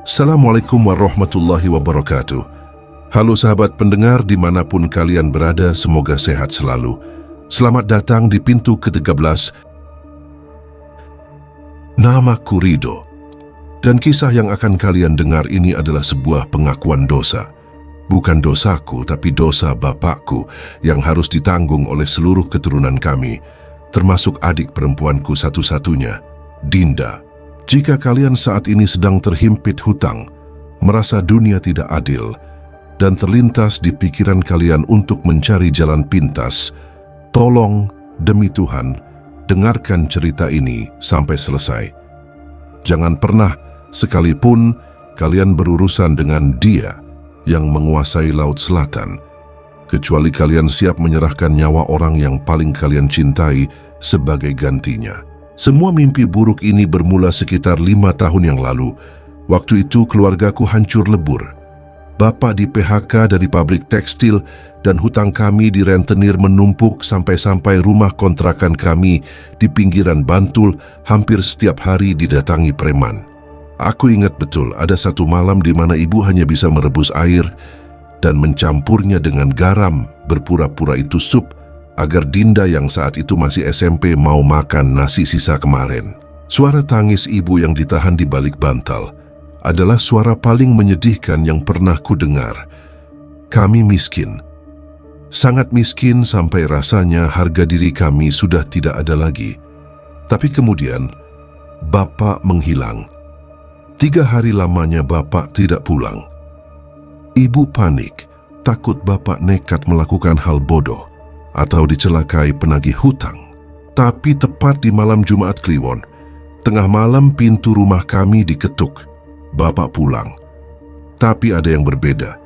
Assalamualaikum warahmatullahi wabarakatuh. Halo sahabat pendengar dimanapun kalian berada, semoga sehat selalu. Selamat datang di pintu ke-13. Namaku Rido. Dan kisah yang akan kalian dengar ini adalah sebuah pengakuan dosa. Bukan dosaku, tapi dosa bapakku yang harus ditanggung oleh seluruh keturunan kami, termasuk adik perempuanku satu-satunya, Dinda. Jika kalian saat ini sedang terhimpit hutang, merasa dunia tidak adil, dan terlintas di pikiran kalian untuk mencari jalan pintas, tolong demi Tuhan, dengarkan cerita ini sampai selesai. Jangan pernah sekalipun kalian berurusan dengan Dia yang menguasai Laut Selatan, kecuali kalian siap menyerahkan nyawa orang yang paling kalian cintai sebagai gantinya. Semua mimpi buruk ini bermula sekitar 5 tahun yang lalu. Waktu itu keluargaku hancur lebur. Bapak di PHK dari pabrik tekstil dan hutang kami di rentenir menumpuk sampai-sampai rumah kontrakan kami di pinggiran Bantul hampir setiap hari didatangi preman. Aku ingat betul ada satu malam di mana ibu hanya bisa merebus air dan mencampurnya dengan garam, berpura-pura itu sup, agar Dinda yang saat itu masih SMP mau makan nasi sisa kemarin. Suara tangis ibu yang ditahan di balik bantal adalah suara paling menyedihkan yang pernah ku dengar. Kami miskin, sangat miskin sampai rasanya harga diri kami sudah tidak ada lagi. Tapi kemudian, Bapak menghilang. 3 hari lamanya Bapak tidak pulang. Ibu panik, takut Bapak nekat melakukan hal bodoh atau dicelakai penagih hutang. Tapi tepat di malam Jumat Kliwon, tengah malam pintu rumah kami diketuk. Bapak pulang. Tapi ada yang berbeda.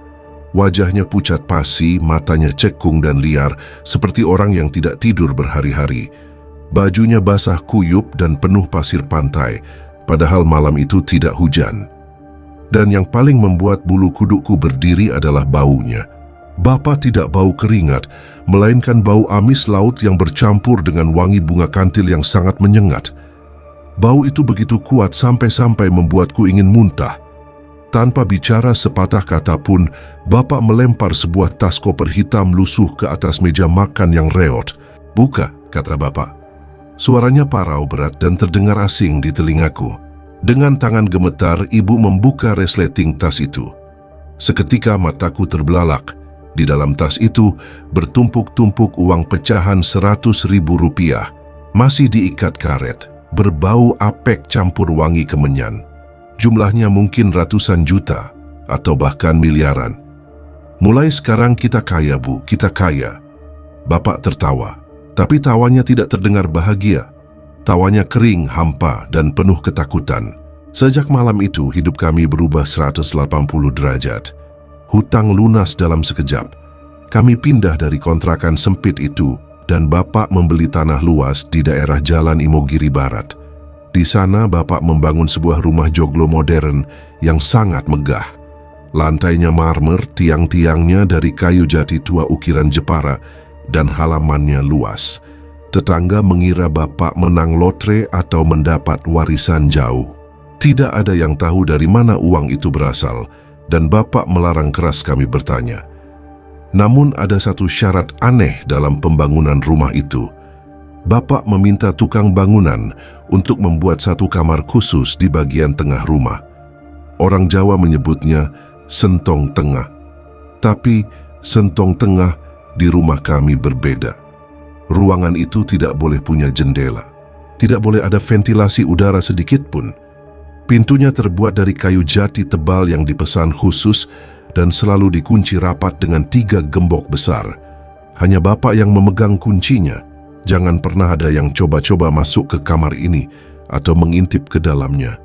Wajahnya pucat pasi, matanya cekung dan liar, seperti orang yang tidak tidur berhari-hari. Bajunya basah kuyup dan penuh pasir pantai, padahal malam itu tidak hujan. Dan yang paling membuat bulu kudukku berdiri adalah baunya. Bapak tidak bau keringat, melainkan bau amis laut yang bercampur dengan wangi bunga kantil yang sangat menyengat. Bau itu begitu kuat sampai-sampai membuatku ingin muntah. Tanpa bicara sepatah kata pun, Bapak melempar sebuah tas koper hitam lusuh ke atas meja makan yang reot. "Buka," kata Bapak. Suaranya parau berat dan terdengar asing di telingaku. Dengan tangan gemetar, ibu membuka resleting tas itu. Seketika mataku terbelalak. Di dalam tas itu bertumpuk-tumpuk uang pecahan Rp100.000, masih diikat karet, berbau apek campur wangi kemenyan. Jumlahnya mungkin ratusan juta atau bahkan miliaran. "Mulai sekarang kita kaya, Bu, kita kaya." Bapak tertawa, tapi tawanya tidak terdengar bahagia. Tawanya kering, hampa, dan penuh ketakutan. Sejak malam itu hidup kami berubah 180 derajat. Hutang lunas dalam sekejap. Kami pindah dari kontrakan sempit itu dan Bapak membeli tanah luas di daerah Jalan Imogiri Barat. Di sana Bapak membangun sebuah rumah joglo modern yang sangat megah. Lantainya marmer, tiang-tiangnya dari kayu jati tua ukiran Jepara, dan halamannya luas. Tetangga mengira Bapak menang lotre atau mendapat warisan jauh. Tidak ada yang tahu dari mana uang itu berasal, dan Bapak melarang keras kami bertanya. Namun ada satu syarat aneh dalam pembangunan rumah itu. Bapak meminta tukang bangunan untuk membuat satu kamar khusus di bagian tengah rumah. Orang Jawa menyebutnya sentong tengah. Tapi sentong tengah di rumah kami berbeda. Ruangan itu tidak boleh punya jendela. Tidak boleh ada ventilasi udara sedikit pun. Pintunya terbuat dari kayu jati tebal yang dipesan khusus dan selalu dikunci rapat dengan 3 gembok besar. Hanya Bapak yang memegang kuncinya. Jangan pernah ada yang coba-coba masuk ke kamar ini atau mengintip ke dalamnya.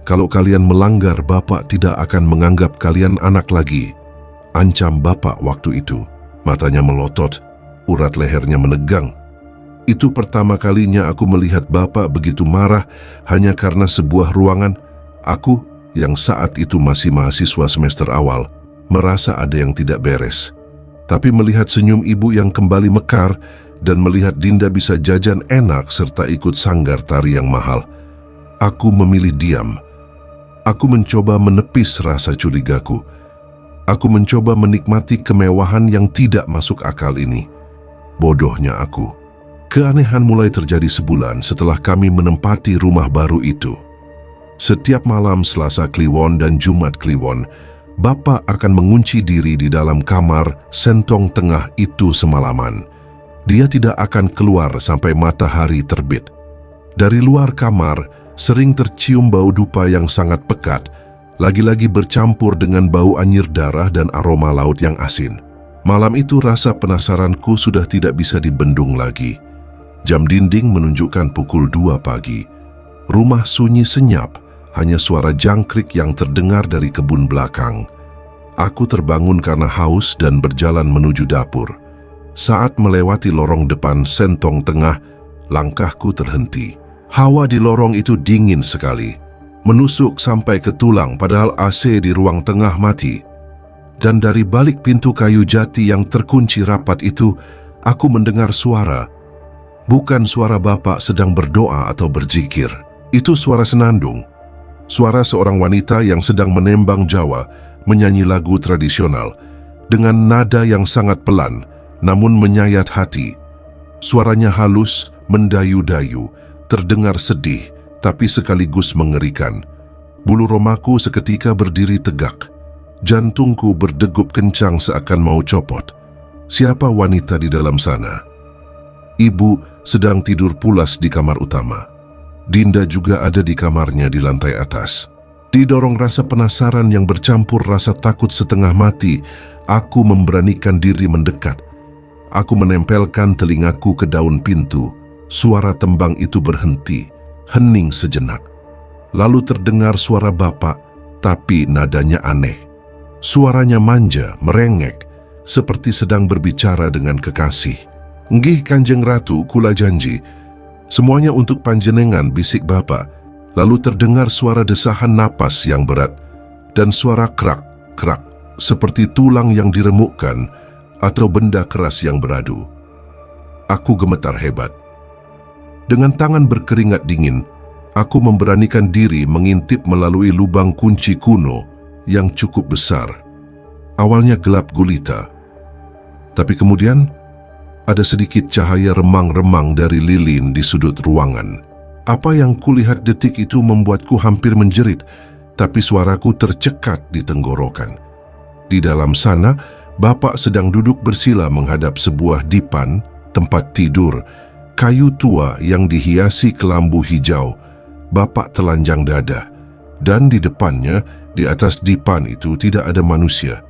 Kalau kalian melanggar, Bapak tidak akan menganggap kalian anak lagi. Ancam Bapak waktu itu. Matanya melotot, urat lehernya menegang. Itu pertama kalinya aku melihat Bapak begitu marah hanya karena sebuah ruangan. Aku, yang saat itu masih mahasiswa semester awal, merasa ada yang tidak beres. Tapi melihat senyum ibu yang kembali mekar dan melihat Dinda bisa jajan enak serta ikut sanggar tari yang mahal, aku memilih diam. Aku mencoba menepis rasa curigaku. Aku mencoba menikmati kemewahan yang tidak masuk akal ini. Bodohnya aku. Keanehan mulai terjadi sebulan setelah kami menempati rumah baru itu. Setiap malam Selasa Kliwon dan Jumat Kliwon, Bapa akan mengunci diri di dalam kamar sentong tengah itu semalaman. Dia tidak akan keluar sampai matahari terbit. Dari luar kamar, sering tercium bau dupa yang sangat pekat, lagi-lagi bercampur dengan bau anyir darah dan aroma laut yang asin. Malam itu rasa penasaranku sudah tidak bisa dibendung lagi. Jam dinding menunjukkan pukul 2 pagi. Rumah sunyi senyap, hanya suara jangkrik yang terdengar dari kebun belakang. Aku terbangun karena haus dan berjalan menuju dapur. Saat melewati lorong depan sentong tengah, langkahku terhenti. Hawa di lorong itu dingin sekali, menusuk sampai ke tulang padahal AC di ruang tengah mati. Dan dari balik pintu kayu jati yang terkunci rapat itu, aku mendengar suara. Bukan suara Bapak sedang berdoa atau berzikir. Itu suara senandung. Suara seorang wanita yang sedang menembang Jawa, menyanyi lagu tradisional, dengan nada yang sangat pelan, namun menyayat hati. Suaranya halus, mendayu-dayu, terdengar sedih, tapi sekaligus mengerikan. Bulu romaku seketika berdiri tegak. Jantungku berdegup kencang seakan mau copot. Siapa wanita di dalam sana? Ibu sedang tidur pulas di kamar utama. Dinda juga ada di kamarnya di lantai atas. Didorong rasa penasaran yang bercampur rasa takut setengah mati, aku memberanikan diri mendekat. Aku menempelkan telingaku ke daun pintu. Suara tembang itu berhenti, hening sejenak. Lalu terdengar suara Bapak, tapi nadanya aneh. Suaranya manja, merengek, seperti sedang berbicara dengan kekasih. "Nggih Kanjeng Ratu, kula janji. Semuanya untuk panjenengan," bisik Bapak. Lalu terdengar suara desahan napas yang berat dan suara krak-krak, seperti tulang yang diremukkan atau benda keras yang beradu. Aku gemetar hebat. Dengan tangan berkeringat dingin, aku memberanikan diri mengintip melalui lubang kunci kuno yang cukup besar. Awalnya gelap gulita, tapi kemudian ada sedikit cahaya remang-remang dari lilin di sudut ruangan. Apa yang kulihat detik itu membuatku hampir menjerit, tapi suaraku tercekat di tenggorokan. Di dalam sana, Bapak sedang duduk bersila menghadap sebuah dipan, tempat tidur, kayu tua yang dihiasi kelambu hijau. Bapak telanjang dada, dan di depannya, di atas dipan itu tidak ada manusia.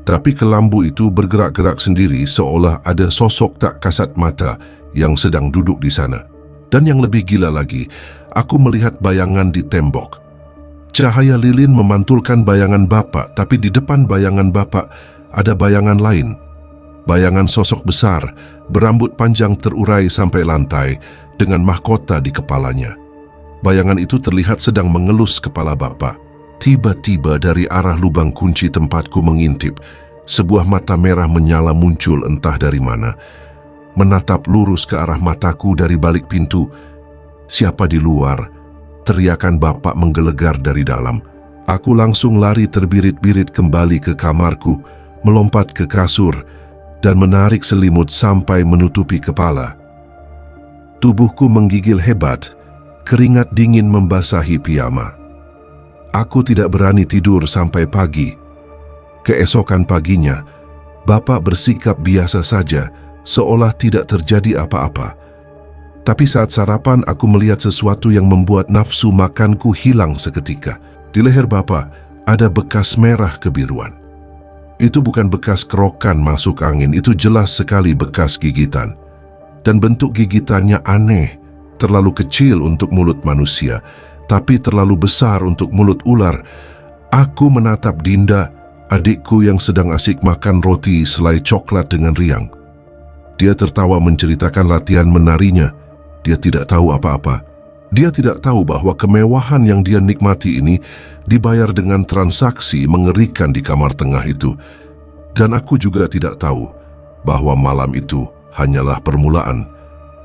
Tapi kelambu itu bergerak-gerak sendiri seolah ada sosok tak kasat mata yang sedang duduk di sana. Dan yang lebih gila lagi, aku melihat bayangan di tembok. Cahaya lilin memantulkan bayangan Bapak, tapi di depan bayangan Bapak ada bayangan lain. Bayangan sosok besar, berambut panjang terurai sampai lantai, dengan mahkota di kepalanya. Bayangan itu terlihat sedang mengelus kepala Bapak. Tiba-tiba dari arah lubang kunci tempatku mengintip, sebuah mata merah menyala muncul entah dari mana. Menatap lurus ke arah mataku dari balik pintu. "Siapa di luar?" teriakan Bapak menggelegar dari dalam. Aku langsung lari terbirit-birit kembali ke kamarku, melompat ke kasur, dan menarik selimut sampai menutupi kepala. Tubuhku menggigil hebat, keringat dingin membasahi piyama. Aku tidak berani tidur sampai pagi. Keesokan paginya, Bapak bersikap biasa saja, seolah tidak terjadi apa-apa. Tapi saat sarapan, aku melihat sesuatu yang membuat nafsu makanku hilang seketika. Di leher Bapak ada bekas merah kebiruan. Itu bukan bekas kerokan masuk angin, itu jelas sekali bekas gigitan. Dan bentuk gigitannya aneh, terlalu kecil untuk mulut manusia, tapi terlalu besar untuk mulut ular. Aku menatap Dinda, adikku yang sedang asik makan roti selai coklat dengan riang. Dia tertawa menceritakan latihan menarinya. Dia tidak tahu apa-apa. Dia tidak tahu bahwa kemewahan yang dia nikmati ini dibayar dengan transaksi mengerikan di kamar tengah itu. Dan aku juga tidak tahu bahwa malam itu hanyalah permulaan.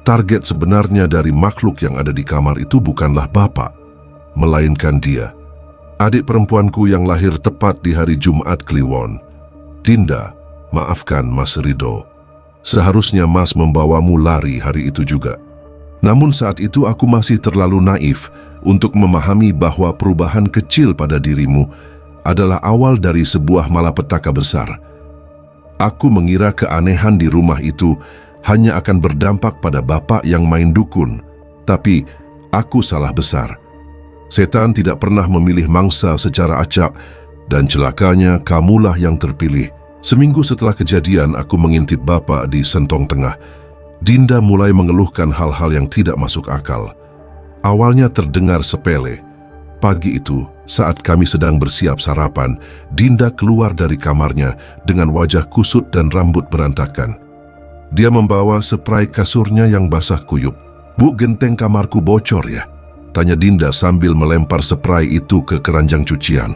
Target sebenarnya dari makhluk yang ada di kamar itu bukanlah Bapak, melainkan dia. Adik perempuanku yang lahir tepat di hari Jumat Kliwon. Dinda, maafkan Mas Ridho. Seharusnya Mas membawamu lari hari itu juga. Namun saat itu aku masih terlalu naif untuk memahami bahwa perubahan kecil pada dirimu adalah awal dari sebuah malapetaka besar. Aku mengira keanehan di rumah itu hanya akan berdampak pada bapak yang main dukun, tapi aku salah besar. Setan tidak pernah memilih mangsa secara acak dan celakanya kamulah yang terpilih. Seminggu setelah kejadian, aku mengintip bapak di Sentong Tengah. Dinda mulai mengeluhkan hal-hal yang tidak masuk akal. Awalnya terdengar sepele. Pagi itu, saat kami sedang bersiap sarapan, Dinda keluar dari kamarnya dengan wajah kusut dan rambut berantakan. Dia membawa spray kasurnya yang basah kuyup. "Bu, genteng kamarku bocor ya?" tanya Dinda sambil melempar spray itu ke keranjang cucian.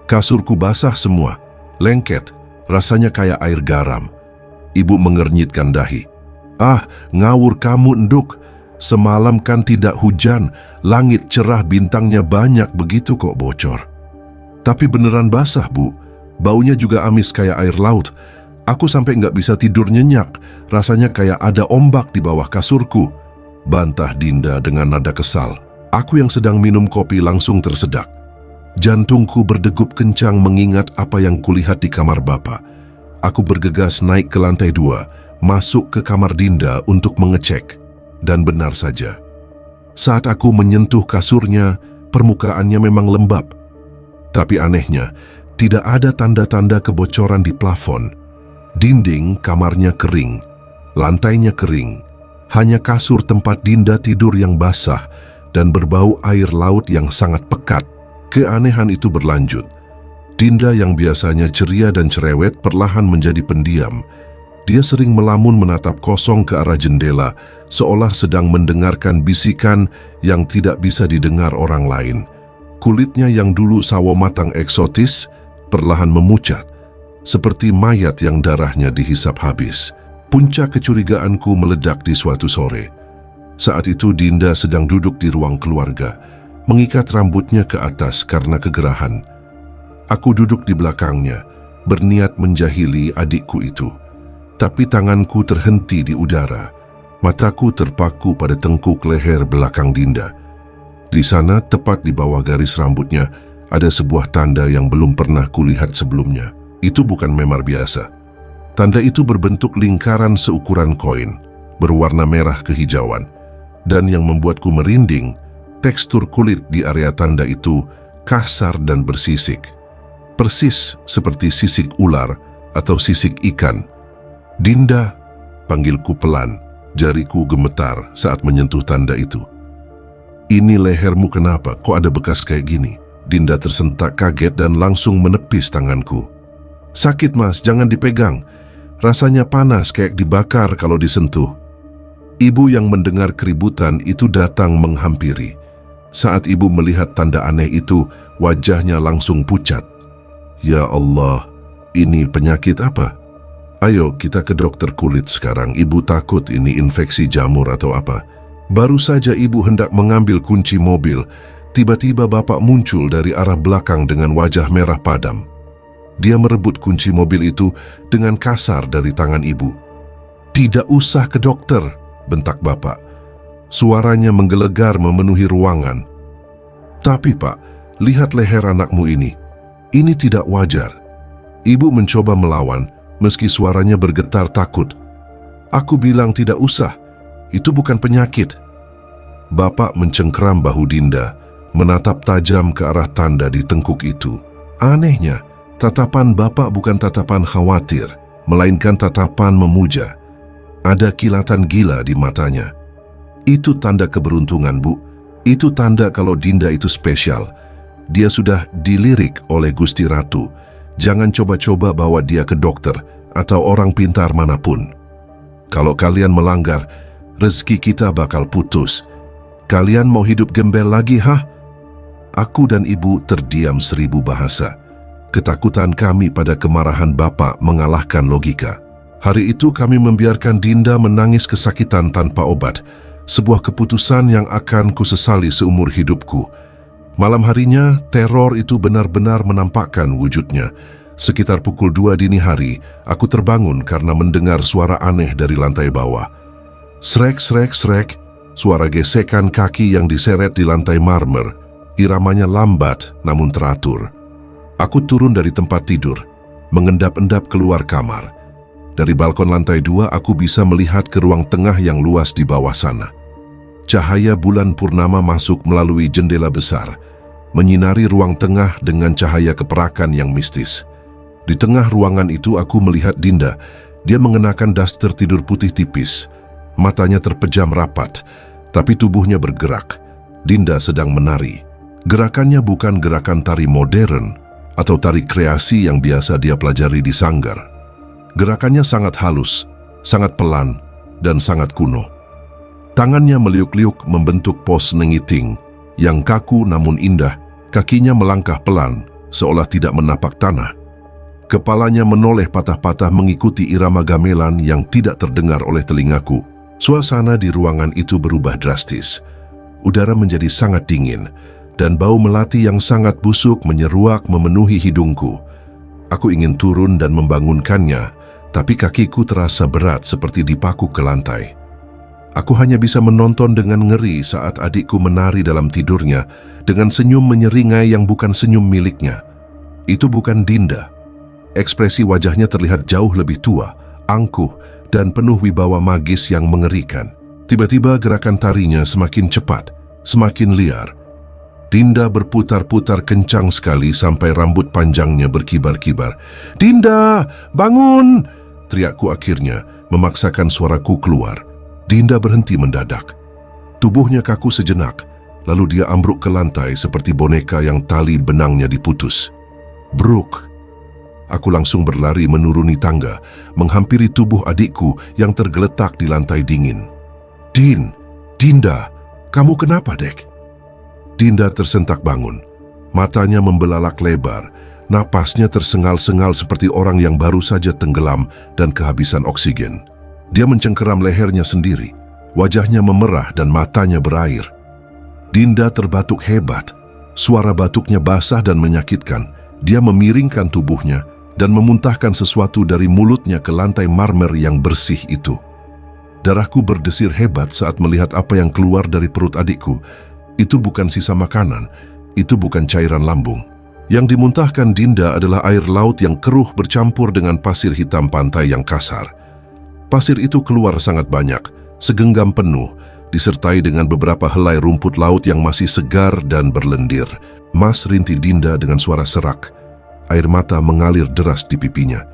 "Kasurku basah semua, lengket, rasanya kayak air garam." Ibu mengernyitkan dahi. "Ah, ngawur kamu enduk. Semalam kan tidak hujan, langit cerah, bintangnya banyak, begitu kok bocor." "Tapi beneran basah, Bu. Baunya juga amis kayak air laut. Aku sampai nggak bisa tidur nyenyak, rasanya kayak ada ombak di bawah kasurku," bantah Dinda dengan nada kesal. Aku yang sedang minum kopi langsung tersedak. Jantungku berdegup kencang mengingat apa yang kulihat di kamar bapak. Aku bergegas naik ke lantai 2, masuk ke kamar Dinda untuk mengecek. Dan benar saja. Saat aku menyentuh kasurnya, permukaannya memang lembab. Tapi anehnya, tidak ada tanda-tanda kebocoran di plafon. Dinding kamarnya kering, lantainya kering. Hanya kasur tempat Dinda tidur yang basah dan berbau air laut yang sangat pekat. Keanehan itu berlanjut. Dinda yang biasanya ceria dan cerewet perlahan menjadi pendiam. Dia sering melamun menatap kosong ke arah jendela, seolah sedang mendengarkan bisikan yang tidak bisa didengar orang lain. Kulitnya yang dulu sawo matang eksotis, perlahan memucat, seperti mayat yang darahnya dihisap habis. Puncak kecurigaanku meledak di suatu sore. Saat itu Dinda sedang duduk di ruang keluarga, mengikat rambutnya ke atas karena kegerahan. Aku duduk di belakangnya, berniat menjahili adikku itu. Tapi tanganku terhenti di udara. Mataku terpaku pada tengkuk leher belakang Dinda. Di sana, tepat di bawah garis rambutnya, ada sebuah tanda yang belum pernah kulihat sebelumnya. Itu bukan memar biasa. Tanda itu berbentuk lingkaran seukuran koin, berwarna merah kehijauan. Dan yang membuatku merinding, tekstur kulit di area tanda itu kasar dan bersisik. Persis seperti sisik ular atau sisik ikan. "Dinda," panggilku pelan, jariku gemetar saat menyentuh tanda itu. "Ini lehermu kenapa? Kok ada bekas kayak gini?" Dinda tersentak kaget dan langsung menepis tanganku. "Sakit Mas, jangan dipegang. Rasanya panas kayak dibakar kalau disentuh." Ibu yang mendengar keributan itu datang menghampiri. Saat ibu melihat tanda aneh itu, wajahnya langsung pucat. "Ya Allah, ini penyakit apa? Ayo kita ke dokter kulit sekarang. Ibu takut ini infeksi jamur atau apa." Baru saja ibu hendak mengambil kunci mobil, tiba-tiba bapak muncul dari arah belakang dengan wajah merah padam. Dia merebut kunci mobil itu dengan kasar dari tangan ibu. "Tidak usah ke dokter," bentak bapak. Suaranya menggelegar memenuhi ruangan. "Tapi Pak, lihat leher anakmu ini. Ini tidak wajar." Ibu mencoba melawan, meski suaranya bergetar takut. "Aku bilang tidak usah, itu bukan penyakit." Bapak mencengkeram bahu Dinda, menatap tajam ke arah tanda di tengkuk itu. Anehnya, tatapan bapak bukan tatapan khawatir, melainkan tatapan memuja. Ada kilatan gila di matanya. "Itu tanda keberuntungan, Bu. Itu tanda kalau Dinda itu spesial. Dia sudah dilirik oleh Gusti Ratu. Jangan coba-coba bawa dia ke dokter atau orang pintar manapun. Kalau kalian melanggar, rezeki kita bakal putus. Kalian mau hidup gembel lagi, hah?" Aku dan ibu terdiam 1000 bahasa. Ketakutan kami pada kemarahan bapak mengalahkan logika. Hari itu kami membiarkan Dinda menangis kesakitan tanpa obat, sebuah keputusan yang akan kusesali seumur hidupku. Malam harinya, teror itu benar-benar menampakkan wujudnya. Sekitar pukul 2 dini hari, aku terbangun karena mendengar suara aneh dari lantai bawah. Srek, srek, srek, suara gesekan kaki yang diseret di lantai marmer. Iramanya lambat namun teratur. Aku turun dari tempat tidur, mengendap-endap keluar kamar. Dari balkon lantai 2, aku bisa melihat ke ruang tengah yang luas di bawah sana. Cahaya bulan purnama masuk melalui jendela besar, menyinari ruang tengah dengan cahaya keperakan yang mistis. Di tengah ruangan itu aku melihat Dinda. Dia mengenakan daster tidur putih tipis. Matanya terpejam rapat, tapi tubuhnya bergerak. Dinda sedang menari. Gerakannya bukan gerakan tari modern atau tari kreasi yang biasa dia pelajari di sanggar. Gerakannya sangat halus, sangat pelan, dan sangat kuno. Tangannya meliuk-liuk membentuk pos nengiting yang kaku namun indah. Kakinya melangkah pelan, seolah tidak menapak tanah. Kepalanya menoleh patah-patah mengikuti irama gamelan yang tidak terdengar oleh telingaku. Suasana di ruangan itu berubah drastis. Udara menjadi sangat dingin, dan bau melati yang sangat busuk menyeruak memenuhi hidungku. Aku ingin turun dan membangunkannya, tapi kakiku terasa berat seperti dipaku ke lantai. Aku hanya bisa menonton dengan ngeri saat adikku menari dalam tidurnya dengan senyum menyeringai yang bukan senyum miliknya. Itu bukan Dinda. Ekspresi wajahnya terlihat jauh lebih tua, angkuh, dan penuh wibawa magis yang mengerikan. Tiba-tiba gerakan tarinya semakin cepat, semakin liar. Dinda berputar-putar kencang sekali sampai rambut panjangnya berkibar-kibar. "Dinda, bangun!" teriakku akhirnya, memaksakan suaraku keluar. Dinda berhenti mendadak. Tubuhnya kaku sejenak, lalu dia ambruk ke lantai seperti boneka yang tali benangnya diputus. "Brooke!" Aku langsung berlari menuruni tangga, menghampiri tubuh adikku yang tergeletak di lantai dingin. Dinda, kamu kenapa, Dek?" Dinda tersentak bangun. Matanya membelalak lebar, napasnya tersengal-sengal seperti orang yang baru saja tenggelam dan kehabisan oksigen. Dia mencengkeram lehernya sendiri, wajahnya memerah dan matanya berair. Dinda terbatuk hebat, suara batuknya basah dan menyakitkan. Dia memiringkan tubuhnya dan memuntahkan sesuatu dari mulutnya ke lantai marmer yang bersih itu. Darahku berdesir hebat saat melihat apa yang keluar dari perut adikku. Itu bukan sisa makanan, itu bukan cairan lambung. Yang dimuntahkan Dinda adalah air laut yang keruh bercampur dengan pasir hitam pantai yang kasar. Pasir itu keluar sangat banyak, segenggam penuh, disertai dengan beberapa helai rumput laut yang masih segar dan berlendir. "Mas," rintik Dinda dengan suara serak. Air mata mengalir deras di pipinya.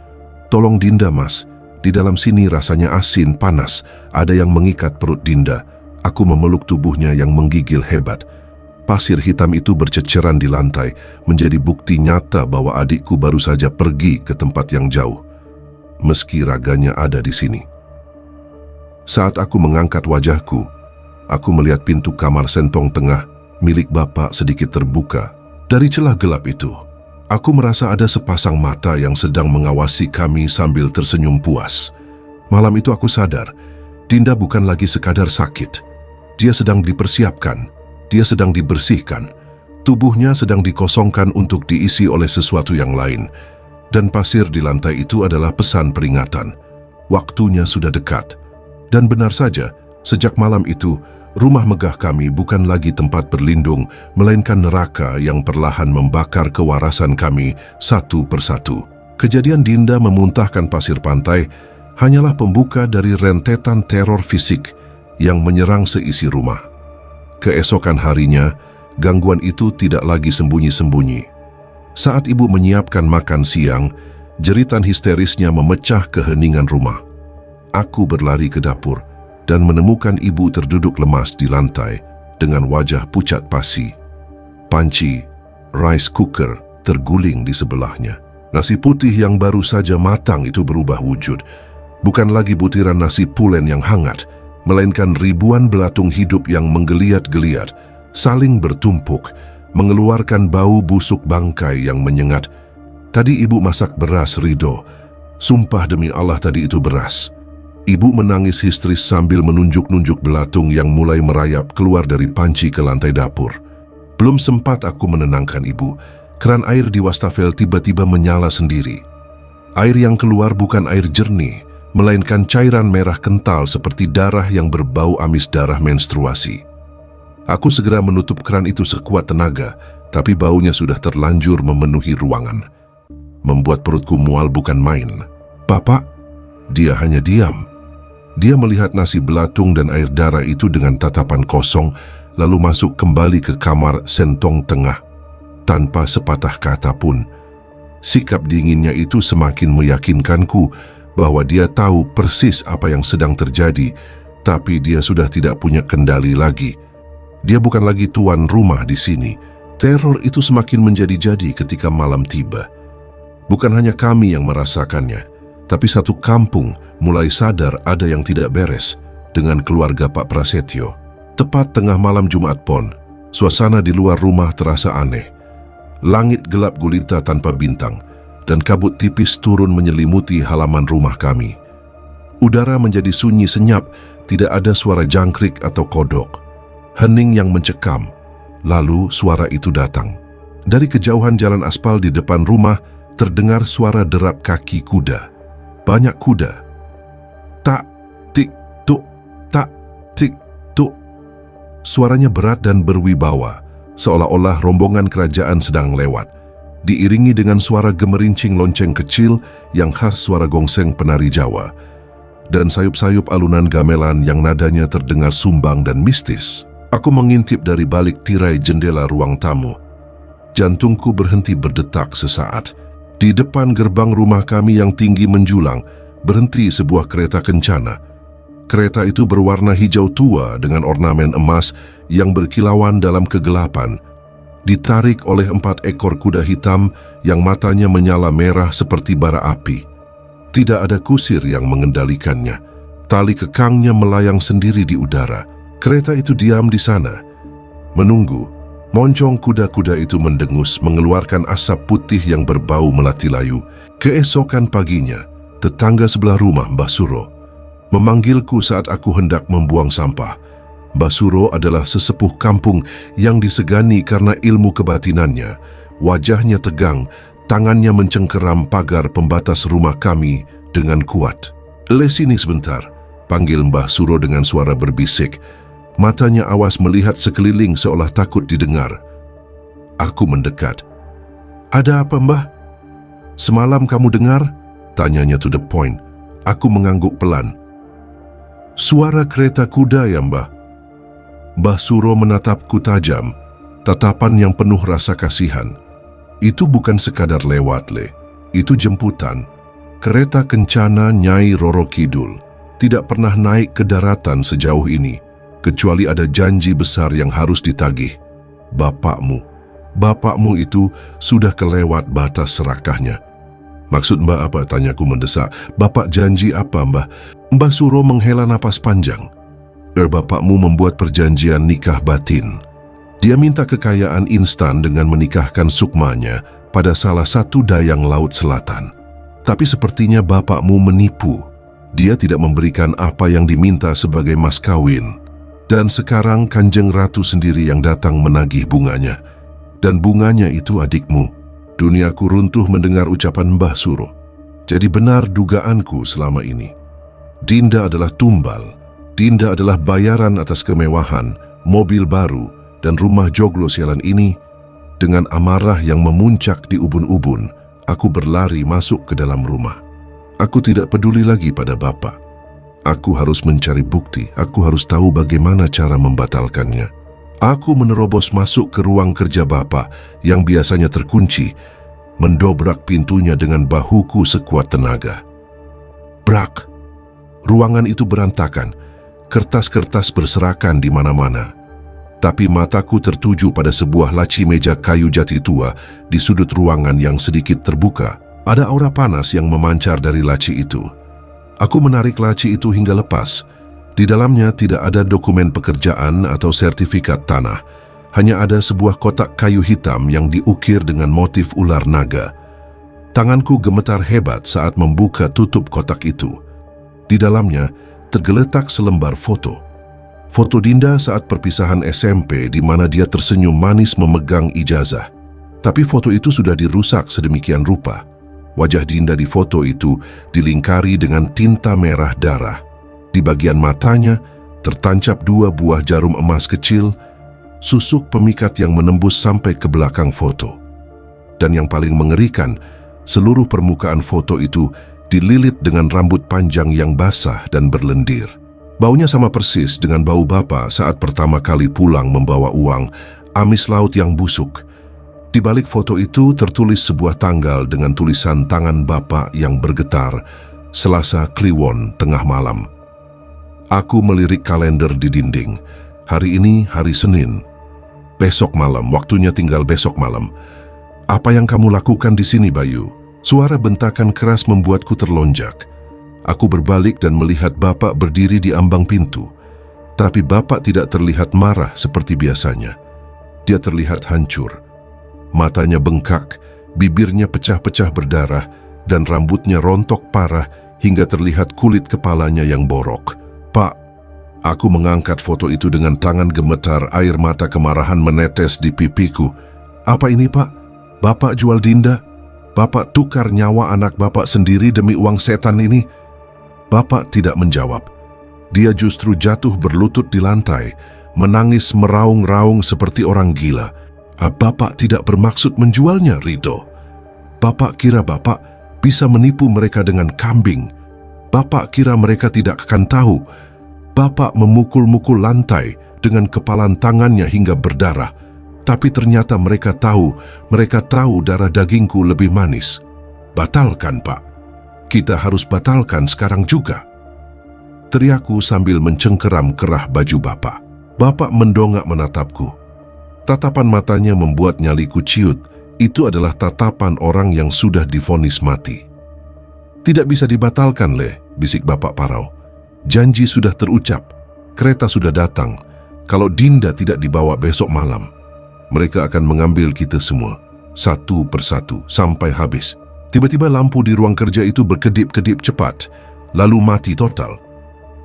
"Tolong Dinda, Mas. Di dalam sini rasanya asin, panas. Ada yang mengikat perut Dinda." Aku memeluk tubuhnya yang menggigil hebat. Pasir hitam itu berceceran di lantai, menjadi bukti nyata bahwa adikku baru saja pergi ke tempat yang jauh. Meski raganya ada di sini. Saat aku mengangkat wajahku, aku melihat pintu kamar sentong tengah milik bapak sedikit terbuka. Dari celah gelap itu, aku merasa ada sepasang mata yang sedang mengawasi kami sambil tersenyum puas. Malam itu aku sadar, Dinda bukan lagi sekadar sakit. Dia sedang dipersiapkan, dia sedang dibersihkan. Tubuhnya sedang dikosongkan untuk diisi oleh sesuatu yang lain. Dan pasir di lantai itu adalah pesan peringatan. Waktunya sudah dekat. Dan benar saja, sejak malam itu, rumah megah kami bukan lagi tempat berlindung, melainkan neraka yang perlahan membakar kewarasan kami satu persatu. Kejadian Dinda memuntahkan pasir pantai hanyalah pembuka dari rentetan teror fisik yang menyerang seisi rumah. Keesokan harinya, gangguan itu tidak lagi sembunyi-sembunyi. Saat ibu menyiapkan makan siang, jeritan histerisnya memecah keheningan rumah. Aku berlari ke dapur dan menemukan ibu terduduk lemas di lantai dengan wajah pucat pasi. Panci, rice cooker, terguling di sebelahnya. Nasi putih yang baru saja matang itu berubah wujud. Bukan lagi butiran nasi pulen yang hangat, melainkan ribuan belatung hidup yang menggeliat-geliat, saling bertumpuk, mengeluarkan bau busuk bangkai yang menyengat. Tadi ibu masak beras, Rido. Sumpah demi Allah tadi itu beras. Ibu menangis histeris sambil menunjuk-nunjuk belatung yang mulai merayap keluar dari panci ke lantai dapur. Belum sempat aku menenangkan ibu, keran air di wastafel tiba-tiba menyala sendiri. Air yang keluar bukan air jernih, melainkan cairan merah kental seperti darah yang berbau amis darah menstruasi. Aku segera menutup keran itu sekuat tenaga, tapi baunya sudah terlanjur memenuhi ruangan. Membuat perutku mual bukan main. "Bapak?" Dia hanya diam. Dia melihat nasi belatung dan air darah itu dengan tatapan kosong, lalu masuk kembali ke kamar sentong tengah, tanpa sepatah kata pun. Sikap dinginnya itu semakin meyakinkanku bahwa dia tahu persis apa yang sedang terjadi, tapi dia sudah tidak punya kendali lagi. Dia bukan lagi tuan rumah di sini. Teror itu semakin menjadi-jadi ketika malam tiba. Bukan hanya kami yang merasakannya, tapi satu kampung mulai sadar ada yang tidak beres dengan keluarga Pak Prasetyo. Tepat tengah malam Jumat Pon, suasana di luar rumah terasa aneh. Langit gelap gulita tanpa bintang, dan kabut tipis turun menyelimuti halaman rumah kami. Udara menjadi sunyi senyap, tidak ada suara jangkrik atau kodok. Hening yang mencekam, lalu suara itu datang. Dari kejauhan jalan aspal di depan rumah, terdengar suara derap kaki kuda. Banyak kuda. Tak, tik, tuk, tak, tik, tuk. Suaranya berat dan berwibawa, seolah-olah rombongan kerajaan sedang lewat. Diiringi dengan suara gemerincing lonceng kecil yang khas suara gongseng penari Jawa, dan sayup-sayup alunan gamelan yang nadanya terdengar sumbang dan mistis. Aku mengintip dari balik tirai jendela ruang tamu. Jantungku berhenti berdetak sesaat. Di depan gerbang rumah kami yang tinggi menjulang, berhenti sebuah kereta kencana. Kereta itu berwarna hijau tua dengan ornamen emas yang berkilauan dalam kegelapan. Ditarik oleh 4 ekor kuda hitam yang matanya menyala merah seperti bara api. Tidak ada kusir yang mengendalikannya. Tali kekangnya melayang sendiri di udara. Kereta itu diam di sana, menunggu. Moncong kuda-kuda itu mendengus, mengeluarkan asap putih yang berbau melati layu. Keesokan paginya, tetangga sebelah rumah, Mbah Suro, memanggilku saat aku hendak membuang sampah. Mbah Suro adalah sesepuh kampung yang disegani karena ilmu kebatinannya. Wajahnya tegang, tangannya mencengkeram pagar pembatas rumah kami dengan kuat. "Le, sini sebentar," panggil Mbah Suro dengan suara berbisik. Matanya awas melihat sekeliling seolah takut didengar. Aku mendekat. "Ada apa, Mbah? Semalam kamu dengar?" Tanyanya to the point. Aku mengangguk pelan. "Suara kereta kuda ya, Mbah?" Mbah Suro menatapku tajam, tatapan yang penuh rasa kasihan. "Itu bukan sekadar lewat, Le. Itu jemputan. Kereta kencana Nyai Roro Kidul tidak pernah naik ke daratan sejauh ini, kecuali ada janji besar yang harus ditagih. Bapakmu itu sudah kelewat batas serakahnya." "Maksud Mbah apa?" tanyaku mendesak. "Bapak janji apa, Mbah?" Mbah Suro menghela napas panjang. "Bapakmu membuat perjanjian nikah batin. Dia minta kekayaan instan dengan menikahkan sukmanya pada salah satu dayang laut selatan. Tapi sepertinya bapakmu menipu. Dia tidak memberikan apa yang diminta sebagai mas kawin. Dan sekarang Kanjeng Ratu sendiri yang datang menagih bunganya. Dan bunganya itu adikmu." Duniaku runtuh mendengar ucapan Mbah Suro. Jadi benar dugaanku selama ini. Dinda adalah tumbal. Dinda adalah bayaran atas kemewahan, mobil baru, dan rumah joglo sialan ini. Dengan amarah yang memuncak di ubun-ubun, aku berlari masuk ke dalam rumah. Aku tidak peduli lagi pada Bapak. Aku harus mencari bukti, aku harus tahu bagaimana cara membatalkannya. Aku menerobos masuk ke ruang kerja Bapak yang biasanya terkunci, mendobrak pintunya dengan bahuku sekuat tenaga. Brak! Ruangan itu berantakan, kertas-kertas berserakan di mana-mana. Tapi mataku tertuju pada sebuah laci meja kayu jati tua di sudut ruangan yang sedikit terbuka. Ada aura panas yang memancar dari laci itu. Aku menarik laci itu hingga lepas. Di dalamnya tidak ada dokumen pekerjaan atau sertifikat tanah. Hanya ada sebuah kotak kayu hitam yang diukir dengan motif ular naga. Tanganku gemetar hebat saat membuka tutup kotak itu. Di dalamnya tergeletak selembar foto. Foto Dinda saat perpisahan SMP di mana dia tersenyum manis memegang ijazah. Tapi foto itu sudah dirusak sedemikian rupa. Wajah Dinda di foto itu dilingkari dengan tinta merah darah. Di bagian matanya tertancap 2 buah jarum emas kecil, susuk pemikat yang menembus sampai ke belakang foto. Dan yang paling mengerikan, seluruh permukaan foto itu dililit dengan rambut panjang yang basah dan berlendir. Baunya sama persis dengan bau Bapak saat pertama kali pulang membawa uang, amis laut yang busuk. Di balik foto itu tertulis sebuah tanggal dengan tulisan tangan Bapak yang bergetar, Selasa Kliwon tengah malam. Aku melirik kalender di dinding. Hari ini hari Senin. Besok malam, waktunya tinggal besok malam. Apa yang kamu lakukan di sini, Bayu? Suara bentakan keras membuatku terlonjak. Aku berbalik dan melihat Bapak berdiri di ambang pintu. Tapi Bapak tidak terlihat marah seperti biasanya. Dia terlihat hancur. Matanya bengkak, bibirnya pecah-pecah berdarah, dan rambutnya rontok parah hingga terlihat kulit kepalanya yang borok. Pak, aku mengangkat foto itu dengan tangan gemetar, air mata kemarahan menetes di pipiku. Apa ini, Pak? Bapak jual Dinda? Bapak tukar nyawa anak Bapak sendiri demi uang setan ini? Bapak tidak menjawab. Dia justru jatuh berlutut di lantai, menangis meraung-raung seperti orang gila. Bapak tidak bermaksud menjualnya, Rido. Bapak kira Bapak bisa menipu mereka dengan kambing. Bapak kira mereka tidak akan tahu. Bapak memukul-mukul lantai dengan kepalan tangannya hingga berdarah. Tapi ternyata mereka tahu darah dagingku lebih manis. Batalkan, Pak. Kita harus batalkan sekarang juga. Teriakku sambil mencengkeram kerah baju Bapak. Bapak mendongak menatapku. Tatapan matanya membuat nyaliku ciut. Itu adalah tatapan orang yang sudah divonis mati. Tidak bisa dibatalkan, Le, bisik Bapak parau. Janji sudah terucap. Kereta sudah datang. Kalau Dinda tidak dibawa besok malam, mereka akan mengambil kita semua, satu persatu, sampai habis. Tiba-tiba lampu di ruang kerja itu berkedip-kedip cepat, lalu mati total.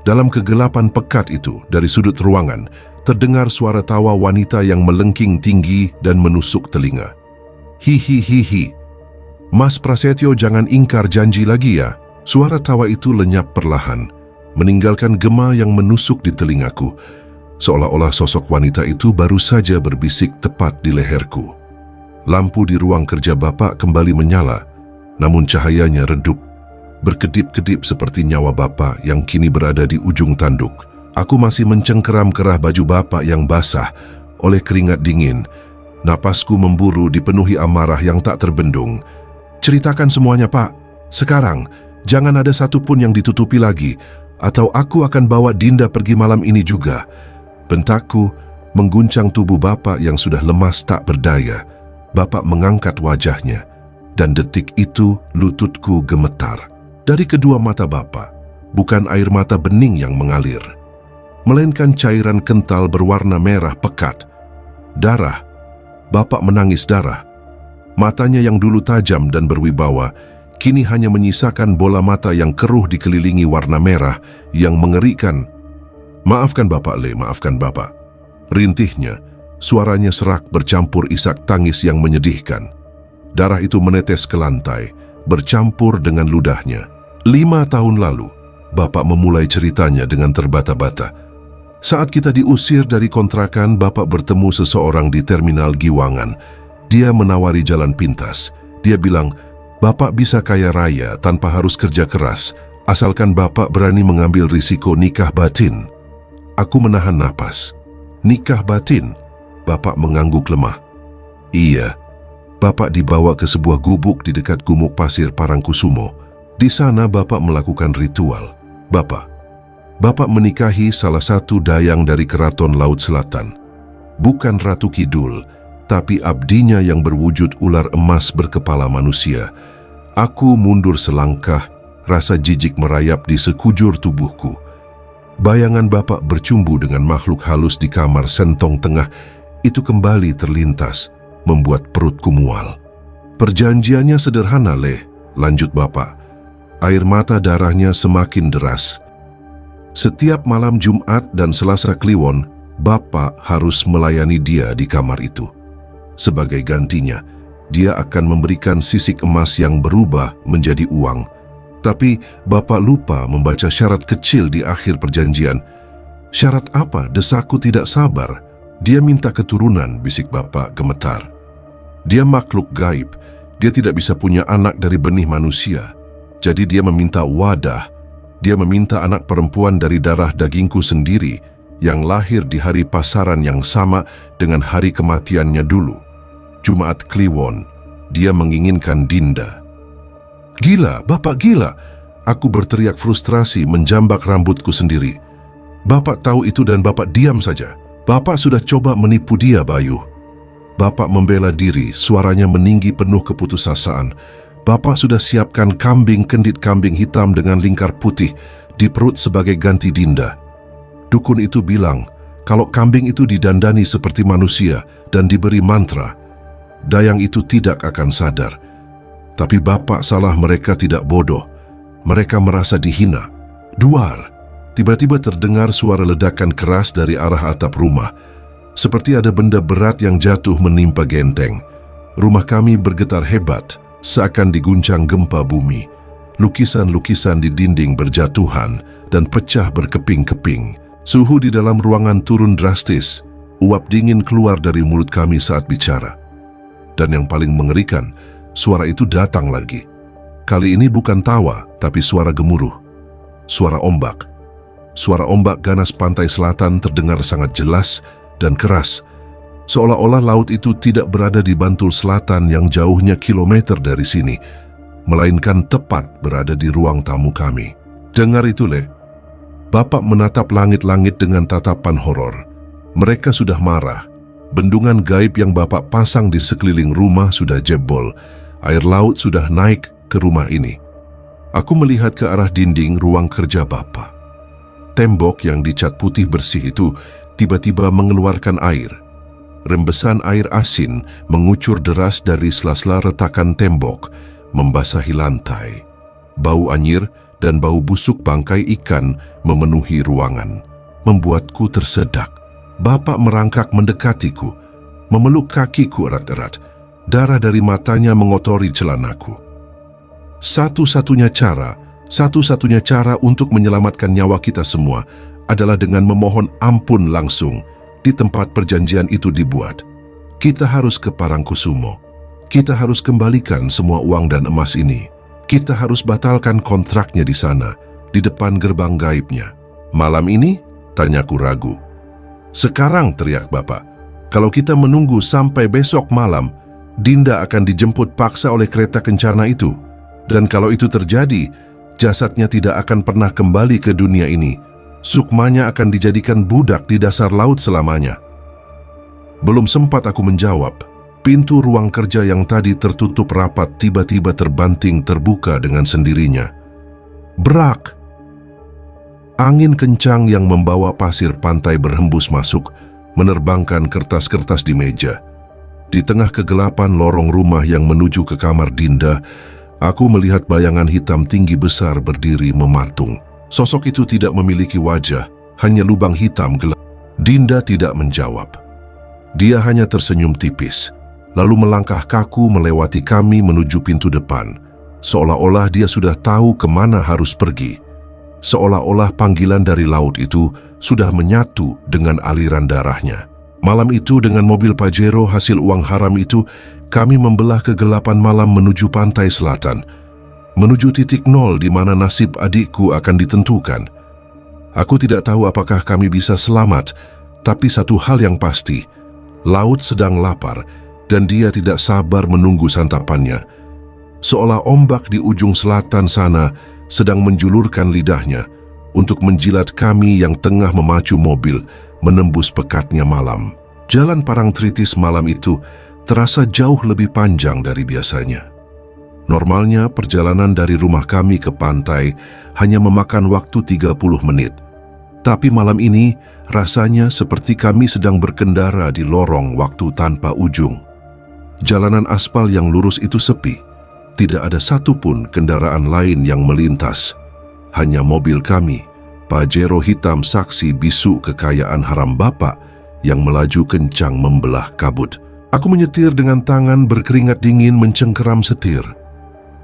Dalam kegelapan pekat itu, dari sudut ruangan, terdengar suara tawa wanita yang melengking tinggi dan menusuk telinga. Hihihihi. Mas Prasetyo, jangan ingkar janji lagi ya. Suara tawa itu lenyap perlahan, meninggalkan gema yang menusuk di telingaku. Seolah-olah sosok wanita itu baru saja berbisik tepat di leherku. Lampu di ruang kerja Bapak kembali menyala, namun cahayanya redup, berkedip-kedip seperti nyawa Bapak yang kini berada di ujung tanduk. Aku masih mencengkeram kerah baju Bapak yang basah oleh keringat dingin. Napasku memburu dipenuhi amarah yang tak terbendung. Ceritakan semuanya, Pak. Sekarang, jangan ada satupun yang ditutupi lagi, atau aku akan bawa Dinda pergi malam ini juga. Bentakku mengguncang tubuh Bapak yang sudah lemas tak berdaya. Bapak mengangkat wajahnya, dan detik itu lututku gemetar. Dari kedua mata Bapak, bukan air mata bening yang mengalir, melainkan cairan kental berwarna merah pekat. Darah. Bapak menangis darah. Matanya yang dulu tajam dan berwibawa, kini hanya menyisakan bola mata yang keruh dikelilingi warna merah yang mengerikan. Maafkan Bapak, Le, maafkan Bapak. Rintihnya, suaranya serak bercampur isak tangis yang menyedihkan. Darah itu menetes ke lantai, bercampur dengan ludahnya. 5 tahun lalu, Bapak memulai ceritanya dengan terbata-bata. Saat kita diusir dari kontrakan, Bapak bertemu seseorang di terminal Giwangan. Dia menawari jalan pintas. Dia bilang, Bapak bisa kaya raya tanpa harus kerja keras, asalkan Bapak berani mengambil risiko nikah batin. Aku menahan napas. Nikah batin? Bapak mengangguk lemah. Iya. Bapak dibawa ke sebuah gubuk di dekat Gumuk Pasir Parangkusumo. Di sana Bapak melakukan ritual. Bapak menikahi salah satu dayang dari Keraton Laut Selatan. Bukan Ratu Kidul, tapi abdinya yang berwujud ular emas berkepala manusia. Aku mundur selangkah, rasa jijik merayap di sekujur tubuhku. Bayangan Bapak bercumbu dengan makhluk halus di kamar sentong tengah itu kembali terlintas, membuat perutku mual. Perjanjiannya sederhana, Le, lanjut Bapak. Air mata darahnya semakin deras. Setiap malam Jumat dan Selasa Kliwon, Bapak harus melayani dia di kamar itu. Sebagai gantinya, dia akan memberikan sisik emas yang berubah menjadi uang. Tapi Bapak lupa membaca syarat kecil di akhir perjanjian. Syarat apa? Desaku tidak sabar. Dia minta keturunan, bisik Bapak gemetar. Dia makhluk gaib. Dia tidak bisa punya anak dari benih manusia. Jadi dia meminta wadah. Dia meminta anak perempuan dari darah dagingku sendiri yang lahir di hari pasaran yang sama dengan hari kematiannya dulu. Jumat Kliwon, dia menginginkan Dinda. Gila, Bapak gila. Aku berteriak frustrasi menjambak rambutku sendiri. Bapak tahu itu dan Bapak diam saja. Bapak sudah coba menipu dia, Bayu. Bapak membela diri, suaranya meninggi penuh keputusasaan. Bapak sudah siapkan kambing kendit kambing hitam dengan lingkar putih di perut sebagai ganti Dinda. Dukun itu bilang, kalau kambing itu didandani seperti manusia dan diberi mantra, dayang itu tidak akan sadar. Tapi Bapak salah, mereka tidak bodoh. Mereka merasa dihina. Duar, tiba-tiba terdengar suara ledakan keras dari arah atap rumah. Seperti ada benda berat yang jatuh menimpa genteng. Rumah kami bergetar hebat, seakan diguncang gempa bumi. Lukisan-lukisan di dinding berjatuhan dan pecah berkeping-keping. Suhu di dalam ruangan turun drastis. Uap dingin keluar dari mulut kami saat bicara. Dan yang paling mengerikan, suara itu datang lagi. Kali ini bukan tawa, tapi suara gemuruh. Suara ombak. Suara ombak ganas pantai selatan terdengar sangat jelas dan keras. Seolah-olah laut itu tidak berada di Bantul Selatan yang jauhnya kilometer dari sini, melainkan tepat berada di ruang tamu kami. Dengar itu, Le. Bapak menatap langit-langit dengan tatapan horor. Mereka sudah marah. Bendungan gaib yang Bapak pasang di sekeliling rumah sudah jebol. Air laut sudah naik ke rumah ini. Aku melihat ke arah dinding ruang kerja Bapak. Tembok yang dicat putih bersih itu tiba-tiba mengeluarkan air. Rembesan air asin mengucur deras dari sela-sela retakan tembok, membasahi lantai. Bau anyir dan bau busuk bangkai ikan memenuhi ruangan, membuatku tersedak. Bapak merangkak mendekatiku, memeluk kakiku erat-erat. Darah dari matanya mengotori celanaku. Satu-satunya cara untuk menyelamatkan nyawa kita semua adalah dengan memohon ampun langsung. Di tempat perjanjian itu dibuat. Kita harus ke Parangkusumo. Kita harus kembalikan semua uang dan emas ini. Kita harus batalkan kontraknya di sana, di depan gerbang gaibnya. Malam ini? Tanyaku ragu. Sekarang, teriak Bapak. Kalau kita menunggu sampai besok malam, Dinda akan dijemput paksa oleh kereta kencana itu. Dan kalau itu terjadi, jasadnya tidak akan pernah kembali ke dunia ini. Sukmanya akan dijadikan budak di dasar laut selamanya. Belum sempat aku menjawab, pintu ruang kerja yang tadi tertutup rapat tiba-tiba terbanting terbuka dengan sendirinya. Brak! Angin kencang yang membawa pasir pantai berhembus masuk, menerbangkan kertas-kertas di meja. Di tengah kegelapan lorong rumah yang menuju ke kamar Dinda, aku melihat bayangan hitam tinggi besar berdiri mematung. Sosok itu tidak memiliki wajah, hanya lubang hitam gelap. Dinda tidak menjawab. Dia hanya tersenyum tipis, lalu melangkah kaku melewati kami menuju pintu depan. Seolah-olah dia sudah tahu kemana harus pergi. Seolah-olah panggilan dari laut itu sudah menyatu dengan aliran darahnya. Malam itu dengan mobil Pajero hasil uang haram itu, kami membelah kegelapan malam menuju pantai selatan. Menuju titik nol di mana nasib adikku akan ditentukan. Aku tidak tahu apakah kami bisa selamat, tapi satu hal yang pasti, laut sedang lapar dan dia tidak sabar menunggu santapannya. Seolah ombak di ujung selatan sana sedang menjulurkan lidahnya untuk menjilat kami yang tengah memacu mobil menembus pekatnya malam. Jalan Parangtritis malam itu terasa jauh lebih panjang dari biasanya. Normalnya perjalanan dari rumah kami ke pantai hanya memakan waktu 30 menit. Tapi malam ini rasanya seperti kami sedang berkendara di lorong waktu tanpa ujung. Jalanan aspal yang lurus itu sepi. Tidak ada satupun kendaraan lain yang melintas. Hanya mobil kami, Pajero hitam saksi bisu kekayaan haram Bapak yang melaju kencang membelah kabut. Aku menyetir dengan tangan berkeringat dingin mencengkeram setir.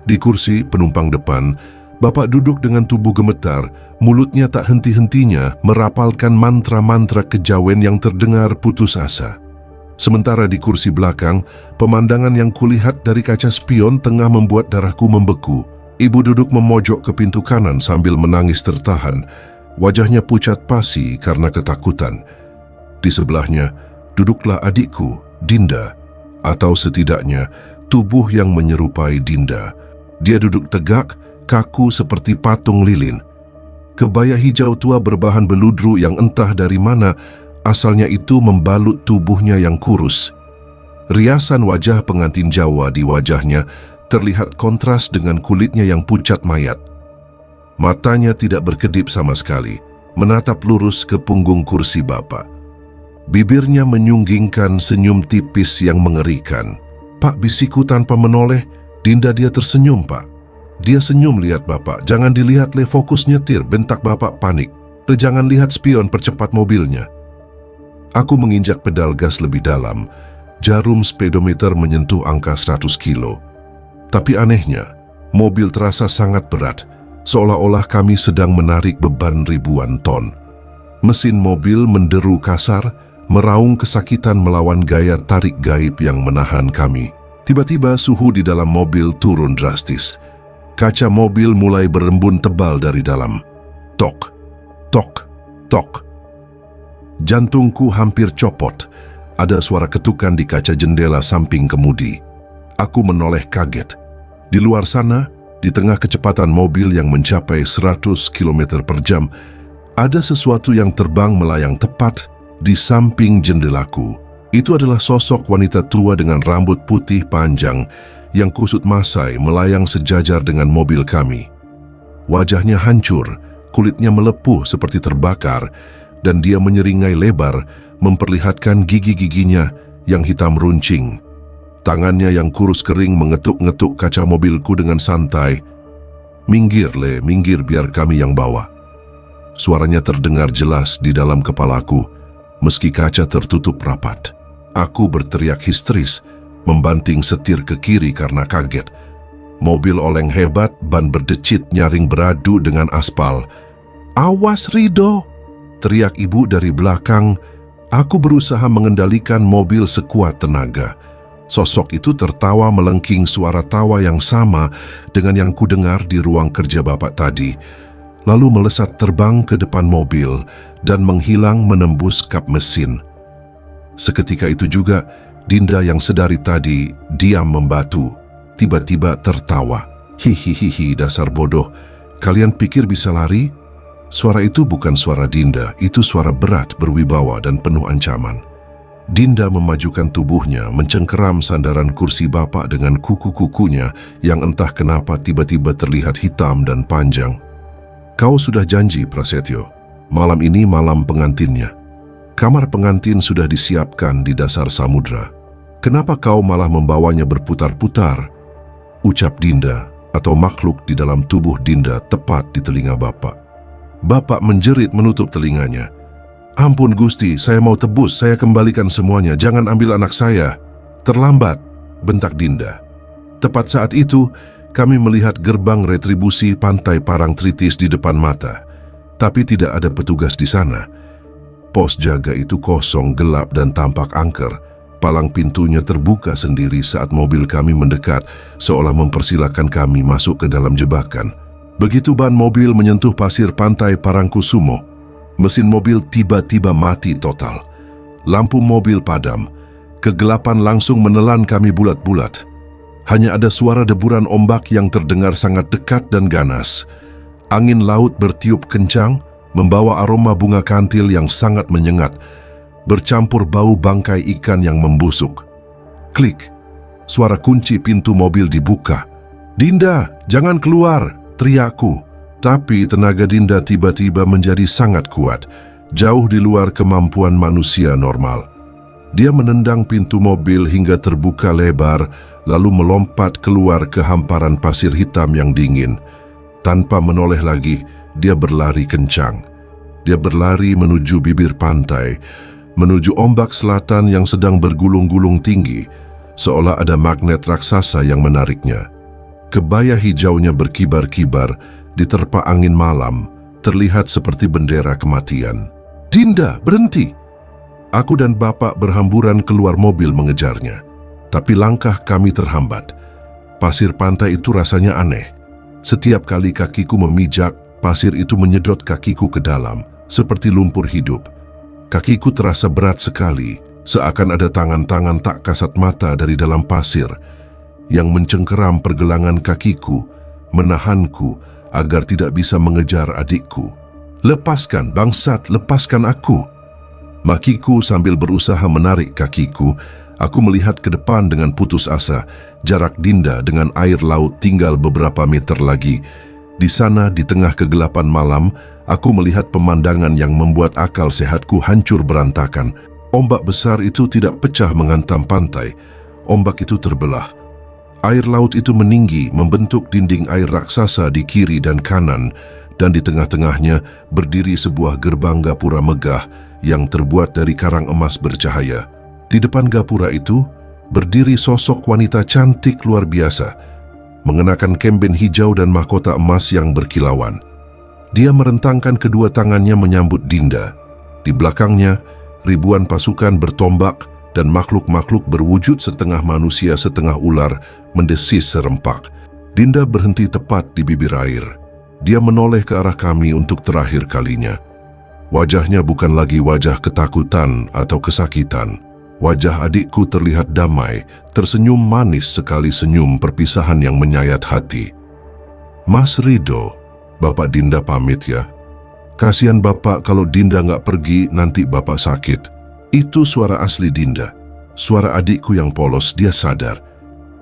Di kursi penumpang depan, Bapak duduk dengan tubuh gemetar, mulutnya tak henti-hentinya merapalkan mantra-mantra kejawen yang terdengar putus asa. Sementara di kursi belakang, pemandangan yang kulihat dari kaca spion tengah membuat darahku membeku. Ibu duduk memojok ke pintu kanan sambil menangis tertahan. Wajahnya pucat pasi karena ketakutan. Di sebelahnya, duduklah adikku, Dinda, atau setidaknya tubuh yang menyerupai Dinda. Dia duduk tegak, kaku seperti patung lilin. Kebaya hijau tua berbahan beludru yang entah dari mana asalnya itu membalut tubuhnya yang kurus. Riasan wajah pengantin Jawa di wajahnya terlihat kontras dengan kulitnya yang pucat mayat. Matanya tidak berkedip sama sekali, menatap lurus ke punggung kursi Bapak. Bibirnya menyunggingkan senyum tipis yang mengerikan. "Pak," bisiku tanpa menoleh. "Dinda, dia tersenyum, Pak." "Dia senyum lihat Bapak. Jangan dilihat le, fokus nyetir," bentak Bapak panik. "Le, jangan lihat spion, percepat mobilnya." Aku menginjak pedal gas lebih dalam. Jarum speedometer menyentuh angka 100 kilo. Tapi anehnya, mobil terasa sangat berat, seolah-olah kami sedang menarik beban ribuan ton. Mesin mobil menderu kasar, meraung kesakitan melawan gaya tarik gaib yang menahan kami. Tiba-tiba suhu di dalam mobil turun drastis. Kaca mobil mulai berembun tebal dari dalam. Tok, tok, tok. Jantungku hampir copot. Ada suara ketukan di kaca jendela samping kemudi. Aku menoleh kaget. Di luar sana, di tengah kecepatan mobil yang mencapai 100 km per jam, ada sesuatu yang terbang melayang tepat di samping jendelaku. Itu adalah sosok wanita tua dengan rambut putih panjang yang kusut masai melayang sejajar dengan mobil kami. Wajahnya hancur, kulitnya melepuh seperti terbakar, dan dia menyeringai lebar memperlihatkan gigi-giginya yang hitam runcing. Tangannya yang kurus kering mengetuk-ngetuk kaca mobilku dengan santai. "Minggir le, minggir biar kami yang bawa." Suaranya terdengar jelas di dalam kepalaku, meski kaca tertutup rapat. Aku berteriak histeris, membanting setir ke kiri karena kaget. Mobil oleng hebat, ban berdecit nyaring beradu dengan aspal. "Awas Rido!" teriak ibu dari belakang. Aku berusaha mengendalikan mobil sekuat tenaga. Sosok itu tertawa melengking suara tawa yang sama dengan yang kudengar di ruang kerja Bapak tadi, lalu melesat terbang ke depan mobil dan menghilang menembus kap mesin. Seketika itu juga, Dinda yang sedari tadi diam membatu, tiba-tiba tertawa. "Hihihihi, dasar bodoh. Kalian pikir bisa lari?" Suara itu bukan suara Dinda, itu suara berat, berwibawa dan penuh ancaman. Dinda memajukan tubuhnya, mencengkeram sandaran kursi Bapak dengan kuku-kukunya yang entah kenapa tiba-tiba terlihat hitam dan panjang. "Kau sudah janji, Prasetyo. Malam ini malam pengantinnya. Kamar pengantin sudah disiapkan di dasar samudra. Kenapa kau malah membawanya berputar-putar?" ucap Dinda atau makhluk di dalam tubuh Dinda tepat di telinga Bapak. Bapak menjerit menutup telinganya. "Ampun Gusti, saya mau tebus, saya kembalikan semuanya, jangan ambil anak saya." "Terlambat," bentak Dinda. Tepat saat itu, kami melihat gerbang retribusi Pantai Parangtritis di depan mata. Tapi tidak ada petugas di sana. Pos jaga itu kosong, gelap dan tampak angker. Palang pintunya terbuka sendiri saat mobil kami mendekat, seolah mempersilahkan kami masuk ke dalam jebakan. Begitu ban mobil menyentuh pasir Pantai Parangkusumo, mesin mobil tiba-tiba mati total. Lampu mobil padam. Kegelapan langsung menelan kami bulat-bulat. Hanya ada suara deburan ombak yang terdengar sangat dekat dan ganas. Angin laut bertiup kencang, membawa aroma bunga kantil yang sangat menyengat, bercampur bau bangkai ikan yang membusuk. Klik, suara kunci pintu mobil dibuka. "Dinda, jangan keluar!" teriakku. Tapi tenaga Dinda tiba-tiba menjadi sangat kuat, jauh di luar kemampuan manusia normal. Dia menendang pintu mobil hingga terbuka lebar, lalu melompat keluar ke hamparan pasir hitam yang dingin. Tanpa menoleh lagi, dia berlari kencang. Dia berlari menuju bibir pantai, menuju ombak selatan yang sedang bergulung-gulung tinggi, seolah ada magnet raksasa yang menariknya. Kebaya hijaunya berkibar-kibar, diterpa angin malam, terlihat seperti bendera kematian. "Dinda, berhenti!" Aku dan bapak berhamburan keluar mobil mengejarnya. Tapi langkah kami terhambat. Pasir pantai itu rasanya aneh. Setiap kali kakiku memijak, pasir itu menyedot kakiku ke dalam, seperti lumpur hidup. Kakiku terasa berat sekali, seakan ada tangan-tangan tak kasat mata dari dalam pasir yang mencengkeram pergelangan kakiku, menahanku agar tidak bisa mengejar adikku. "Lepaskan, bangsat, lepaskan aku!" Makiku sambil berusaha menarik kakiku. Aku melihat ke depan dengan putus asa. Jarak Dinda dengan air laut tinggal beberapa meter lagi. Di sana, di tengah kegelapan malam, aku melihat pemandangan yang membuat akal sehatku hancur berantakan. Ombak besar itu tidak pecah menghantam pantai. Ombak itu terbelah. Air laut itu meninggi, membentuk dinding air raksasa di kiri dan kanan, dan di tengah-tengahnya berdiri sebuah gerbang gapura megah yang terbuat dari karang emas bercahaya. Di depan gapura itu, berdiri sosok wanita cantik luar biasa, mengenakan kemben hijau dan mahkota emas yang berkilauan. Dia merentangkan kedua tangannya menyambut Dinda. Di belakangnya, ribuan pasukan bertombak dan makhluk-makhluk berwujud setengah manusia setengah ular mendesis serempak. Dinda berhenti tepat di bibir air. Dia menoleh ke arah kami untuk terakhir kalinya. Wajahnya bukan lagi wajah ketakutan atau kesakitan. Wajah adikku terlihat damai, tersenyum manis sekali senyum perpisahan yang menyayat hati. "Mas Rido, Bapak Dinda pamit ya. Kasihan Bapak kalau Dinda nggak pergi nanti Bapak sakit." Itu suara asli Dinda. Suara adikku yang polos, dia sadar.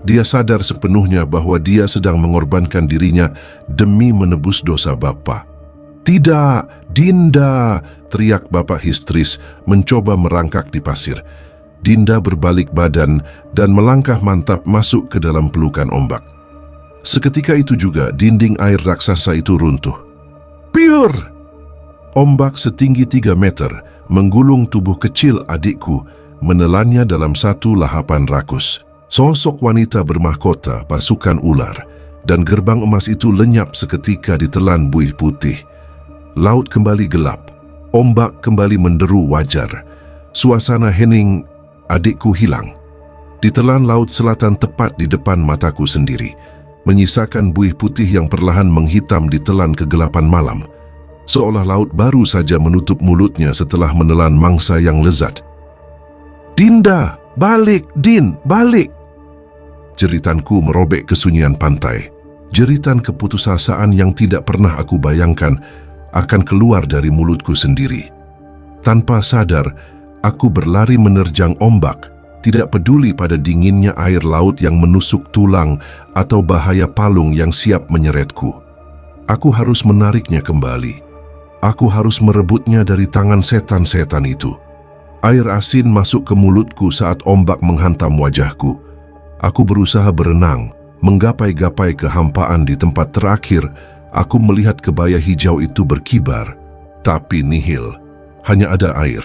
Dia sadar sepenuhnya bahwa dia sedang mengorbankan dirinya demi menebus dosa Bapak. "Tidak, Dinda!" teriak Bapak histeris, mencoba merangkak di pasir. Dinda berbalik badan dan melangkah mantap masuk ke dalam pelukan ombak. Seketika itu juga dinding air raksasa itu runtuh. "Piur!" Ombak setinggi 3 meter menggulung tubuh kecil adikku, menelannya dalam satu lahapan rakus. Sosok wanita bermahkota pasukan ular dan gerbang emas itu lenyap seketika ditelan buih putih. Laut kembali gelap, ombak kembali menderu wajar. Suasana hening adikku hilang. Ditelan laut selatan tepat di depan mataku sendiri, menyisakan buih putih yang perlahan menghitam ditelan kegelapan malam. Seolah laut baru saja menutup mulutnya setelah menelan mangsa yang lezat. "Dinda, balik! Din, balik!" Jeritanku merobek kesunyian pantai. Jeritan keputusasaan yang tidak pernah aku bayangkan akan keluar dari mulutku sendiri. Tanpa sadar, aku berlari menerjang ombak, tidak peduli pada dinginnya air laut yang menusuk tulang atau bahaya palung yang siap menyeretku. Aku harus menariknya kembali. Aku harus merebutnya dari tangan setan-setan itu. Air asin masuk ke mulutku saat ombak menghantam wajahku. Aku berusaha berenang, menggapai-gapai kehampaan di tempat terakhir. Aku melihat kebaya hijau itu berkibar, tapi nihil, hanya ada air.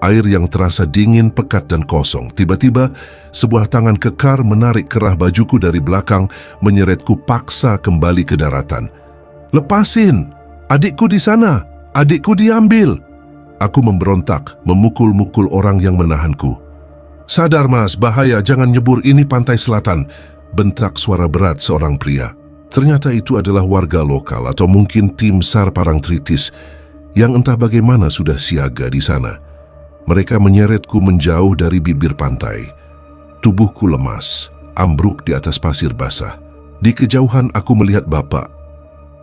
Air yang terasa dingin, pekat dan kosong. Tiba-tiba, sebuah tangan kekar menarik kerah bajuku dari belakang, menyeretku paksa kembali ke daratan. "Lepasin! Adikku di sana! Adikku diambil!" Aku memberontak, memukul-mukul orang yang menahanku. "Sadar mas, bahaya, jangan nyebur, ini pantai selatan!" bentak suara berat seorang pria. Ternyata itu adalah warga lokal atau mungkin tim SAR Parangtritis yang entah bagaimana sudah siaga di sana. Mereka menyeretku menjauh dari bibir pantai. Tubuhku lemas, ambruk di atas pasir basah. Di kejauhan aku melihat bapak.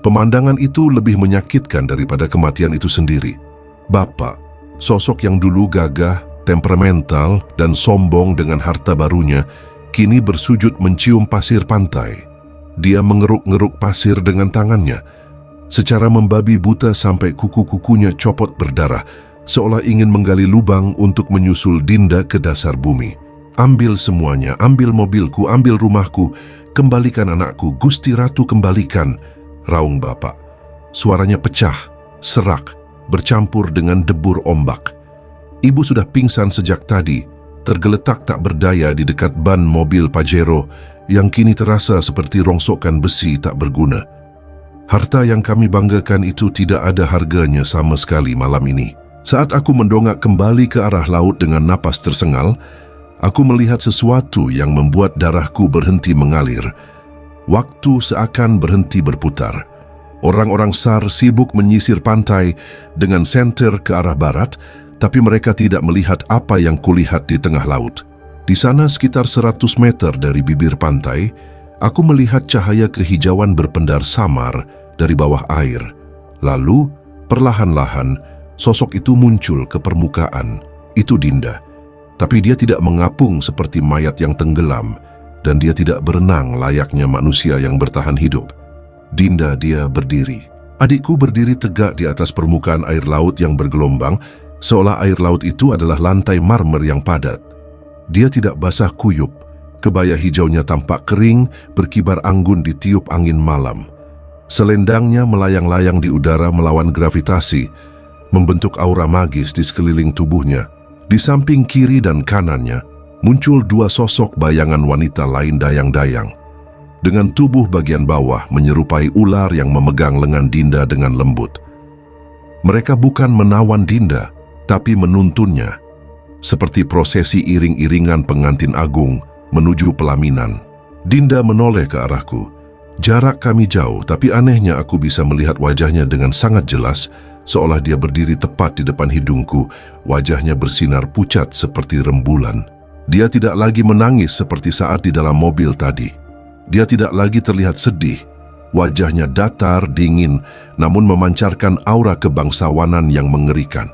Pemandangan itu lebih menyakitkan daripada kematian itu sendiri. Bapak, sosok yang dulu gagah, temperamental, dan sombong dengan harta barunya, kini bersujud mencium pasir pantai. Dia mengeruk-ngeruk pasir dengan tangannya, secara membabi buta sampai kuku-kukunya copot berdarah, seolah ingin menggali lubang untuk menyusul Dinda ke dasar bumi. "Ambil semuanya, ambil mobilku, ambil rumahku, kembalikan anakku, Gusti Ratu kembalikan," raung bapak. Suaranya pecah, serak, bercampur dengan debur ombak. Ibu sudah pingsan sejak tadi, tergeletak tak berdaya di dekat ban mobil Pajero yang kini terasa seperti rongsokan besi tak berguna. Harta yang kami banggakan itu tidak ada harganya sama sekali malam ini. Saat aku mendongak kembali ke arah laut dengan napas tersengal, aku melihat sesuatu yang membuat darahku berhenti mengalir. Waktu seakan berhenti berputar. Orang-orang SAR sibuk menyisir pantai dengan senter ke arah barat, tapi mereka tidak melihat apa yang kulihat di tengah laut. Di sana sekitar 100 meter dari bibir pantai, aku melihat cahaya kehijauan berpendar samar dari bawah air. Lalu, perlahan-lahan, sosok itu muncul ke permukaan. Itu Dinda. Tapi dia tidak mengapung seperti mayat yang tenggelam, dan dia tidak berenang layaknya manusia yang bertahan hidup. Dinda, dia berdiri. Adikku berdiri tegak di atas permukaan air laut yang bergelombang, seolah air laut itu adalah lantai marmer yang padat. Dia tidak basah kuyup, kebaya hijaunya tampak kering, berkibar anggun ditiup angin malam. Selendangnya melayang-layang di udara melawan gravitasi, membentuk aura magis di sekeliling tubuhnya. Di samping kiri dan kanannya, muncul dua sosok bayangan wanita lain dayang-dayang. Dengan tubuh bagian bawah menyerupai ular yang memegang lengan Dinda dengan lembut. Mereka bukan menawan Dinda, tapi menuntunnya, seperti prosesi iring-iringan pengantin agung menuju pelaminan. Dinda menoleh ke arahku. Jarak kami jauh, tapi anehnya aku bisa melihat wajahnya dengan sangat jelas, seolah dia berdiri tepat di depan hidungku. Wajahnya bersinar pucat seperti rembulan. Dia tidak lagi menangis seperti saat di dalam mobil tadi. Dia tidak lagi terlihat sedih. Wajahnya datar, dingin, namun memancarkan aura kebangsawanan yang mengerikan.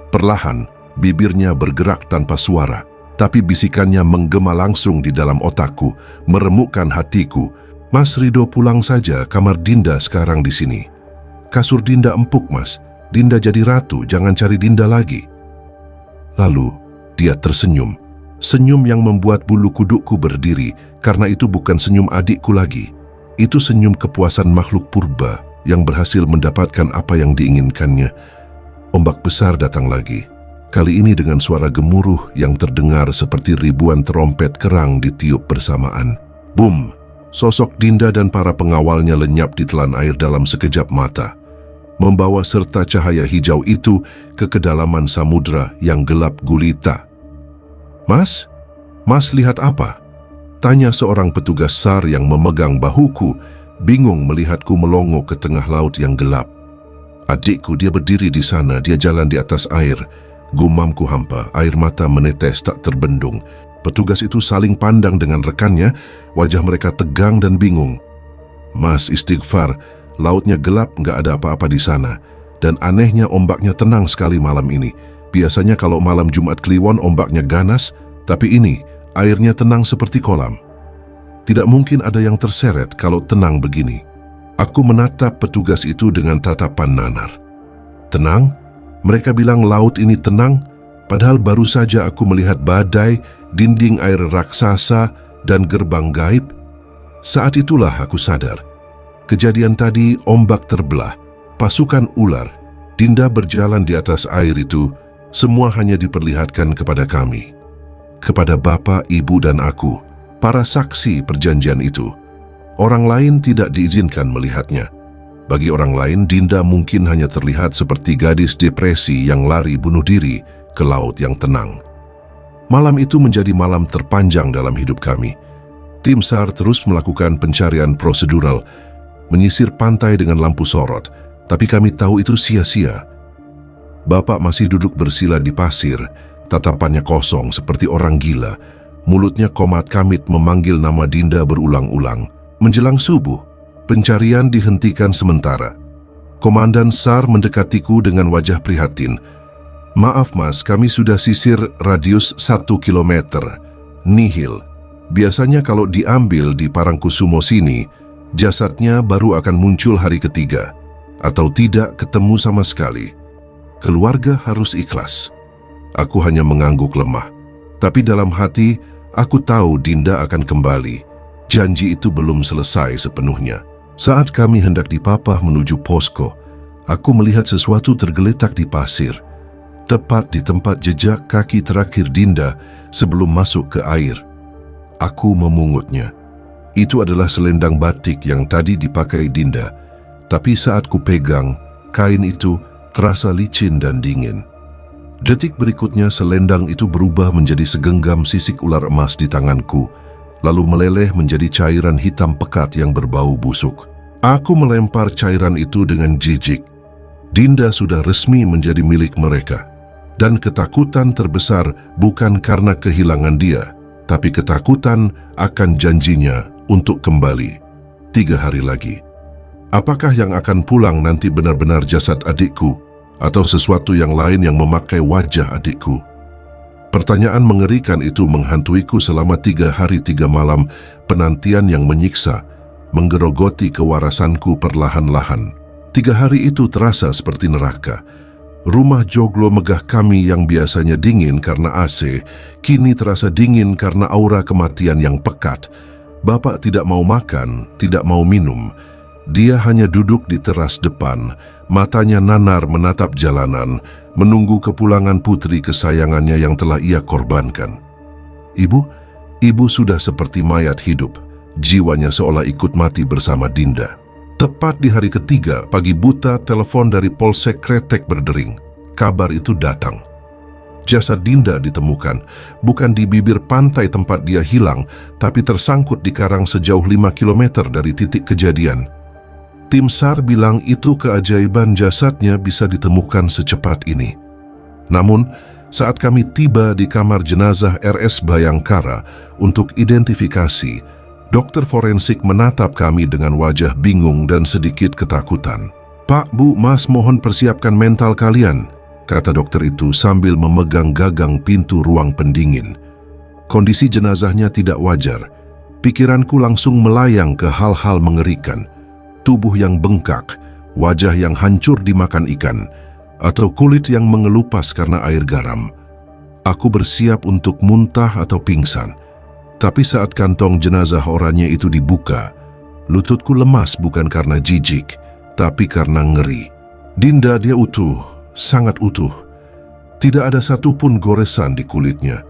Perlahan, bibirnya bergerak tanpa suara, tapi bisikannya menggema langsung di dalam otakku, meremukkan hatiku. Mas Rido, pulang saja, kamar Dinda sekarang di sini. Kasur Dinda empuk, Mas. Dinda jadi ratu, jangan cari Dinda lagi. Lalu, dia tersenyum. Senyum yang membuat bulu kudukku berdiri, karena itu bukan senyum adikku lagi. Itu senyum kepuasan makhluk purba yang berhasil mendapatkan apa yang diinginkannya. Ombak besar datang lagi. Kali ini dengan suara gemuruh yang terdengar seperti ribuan terompet kerang ditiup bersamaan. Bum! Sosok Dinda dan para pengawalnya lenyap di telan air dalam sekejap mata, membawa serta cahaya hijau itu ke kedalaman samudra yang gelap gulita. Mas? Mas lihat apa? Tanya seorang petugas SAR yang memegang bahuku, bingung melihatku melongo ke tengah laut yang gelap. Adikku, dia berdiri di sana, dia jalan di atas air. Gumamku hampa, air mata menetes tak terbendung. Petugas itu saling pandang dengan rekannya, wajah mereka tegang dan bingung. Mas, istighfar, lautnya gelap, nggak ada apa-apa di sana. Dan anehnya ombaknya tenang sekali malam ini. Biasanya kalau malam Jumat Kliwon ombaknya ganas, tapi ini airnya tenang seperti kolam. Tidak mungkin ada yang terseret kalau tenang begini. Aku menatap petugas itu dengan tatapan nanar. Tenang? Mereka bilang laut ini tenang, padahal baru saja aku melihat badai, dinding air raksasa, dan gerbang gaib. Saat itulah aku sadar. Kejadian tadi ombak terbelah, pasukan ular, Dinda berjalan di atas air itu, semua hanya diperlihatkan kepada kami. Kepada bapak, ibu, dan aku, para saksi perjanjian itu. Orang lain tidak diizinkan melihatnya. Bagi orang lain, Dinda mungkin hanya terlihat seperti gadis depresi yang lari bunuh diri ke laut yang tenang. Malam itu menjadi malam terpanjang dalam hidup kami. Tim SAR terus melakukan pencarian prosedural, menyisir pantai dengan lampu sorot, tapi kami tahu itu sia-sia. Bapak masih duduk bersila di pasir, tatapannya kosong seperti orang gila. Mulutnya komat kamit memanggil nama Dinda berulang-ulang. Menjelang subuh, pencarian dihentikan sementara. Komandan SAR mendekatiku dengan wajah prihatin. Maaf mas, kami sudah sisir radius 1 kilometer. Nihil. Biasanya kalau diambil di Parangkusumo sini, jasadnya baru akan muncul hari ketiga. Atau tidak ketemu sama sekali. Keluarga harus ikhlas. Aku hanya mengangguk lemah. Tapi dalam hati, aku tahu Dinda akan kembali. Janji itu belum selesai sepenuhnya. Saat kami hendak dipapah menuju posko, Aku melihat sesuatu tergeletak di pasir, tepat di tempat jejak kaki terakhir Dinda sebelum masuk ke air. Aku memungutnya. Itu adalah selendang batik yang tadi dipakai Dinda, tapi saat ku pegang, kain itu terasa licin dan dingin. Detik berikutnya selendang itu berubah menjadi segenggam sisik ular emas di tanganku, lalu meleleh menjadi cairan hitam pekat yang berbau busuk. Aku melempar cairan itu dengan jijik. Dinda sudah resmi menjadi milik mereka. Dan ketakutan terbesar bukan karena kehilangan dia, tapi ketakutan akan janjinya untuk kembali 3 hari lagi. Apakah yang akan pulang nanti benar-benar jasad adikku atau sesuatu yang lain yang memakai wajah adikku? Pertanyaan mengerikan itu menghantuiku selama 3 hari 3 malam penantian yang menyiksa, menggerogoti kewarasanku perlahan-lahan. 3 hari itu terasa seperti neraka. Rumah joglo megah kami yang biasanya dingin karena AC, kini terasa dingin karena aura kematian yang pekat. Bapak tidak mau makan, tidak mau minum. Dia hanya duduk di teras depan, matanya nanar menatap jalanan, menunggu kepulangan putri kesayangannya yang telah ia korbankan. Ibu sudah seperti mayat hidup. Jiwanya seolah ikut mati bersama Dinda. Tepat di hari ketiga, pagi buta, telepon dari Polsek Kretek berdering. Kabar itu datang. Jasad Dinda ditemukan, bukan di bibir pantai tempat dia hilang, tapi tersangkut di karang sejauh 5 km dari titik kejadian. Tim SAR bilang itu keajaiban jasadnya bisa ditemukan secepat ini. Namun, saat kami tiba di kamar jenazah RS Bayangkara untuk identifikasi, dokter forensik menatap kami dengan wajah bingung dan sedikit ketakutan. "Pak, Bu, Mas mohon persiapkan mental kalian," kata dokter itu sambil memegang gagang pintu ruang pendingin. Kondisi jenazahnya tidak wajar. Pikiranku langsung melayang ke hal-hal mengerikan. Tubuh yang bengkak, wajah yang hancur dimakan ikan, atau kulit yang mengelupas karena air garam. Aku bersiap untuk muntah atau pingsan. Tapi saat kantong jenazah oranye itu dibuka, lututku lemas bukan karena jijik, tapi karena ngeri. Dinda, dia utuh, sangat utuh. Tidak ada satupun goresan di kulitnya.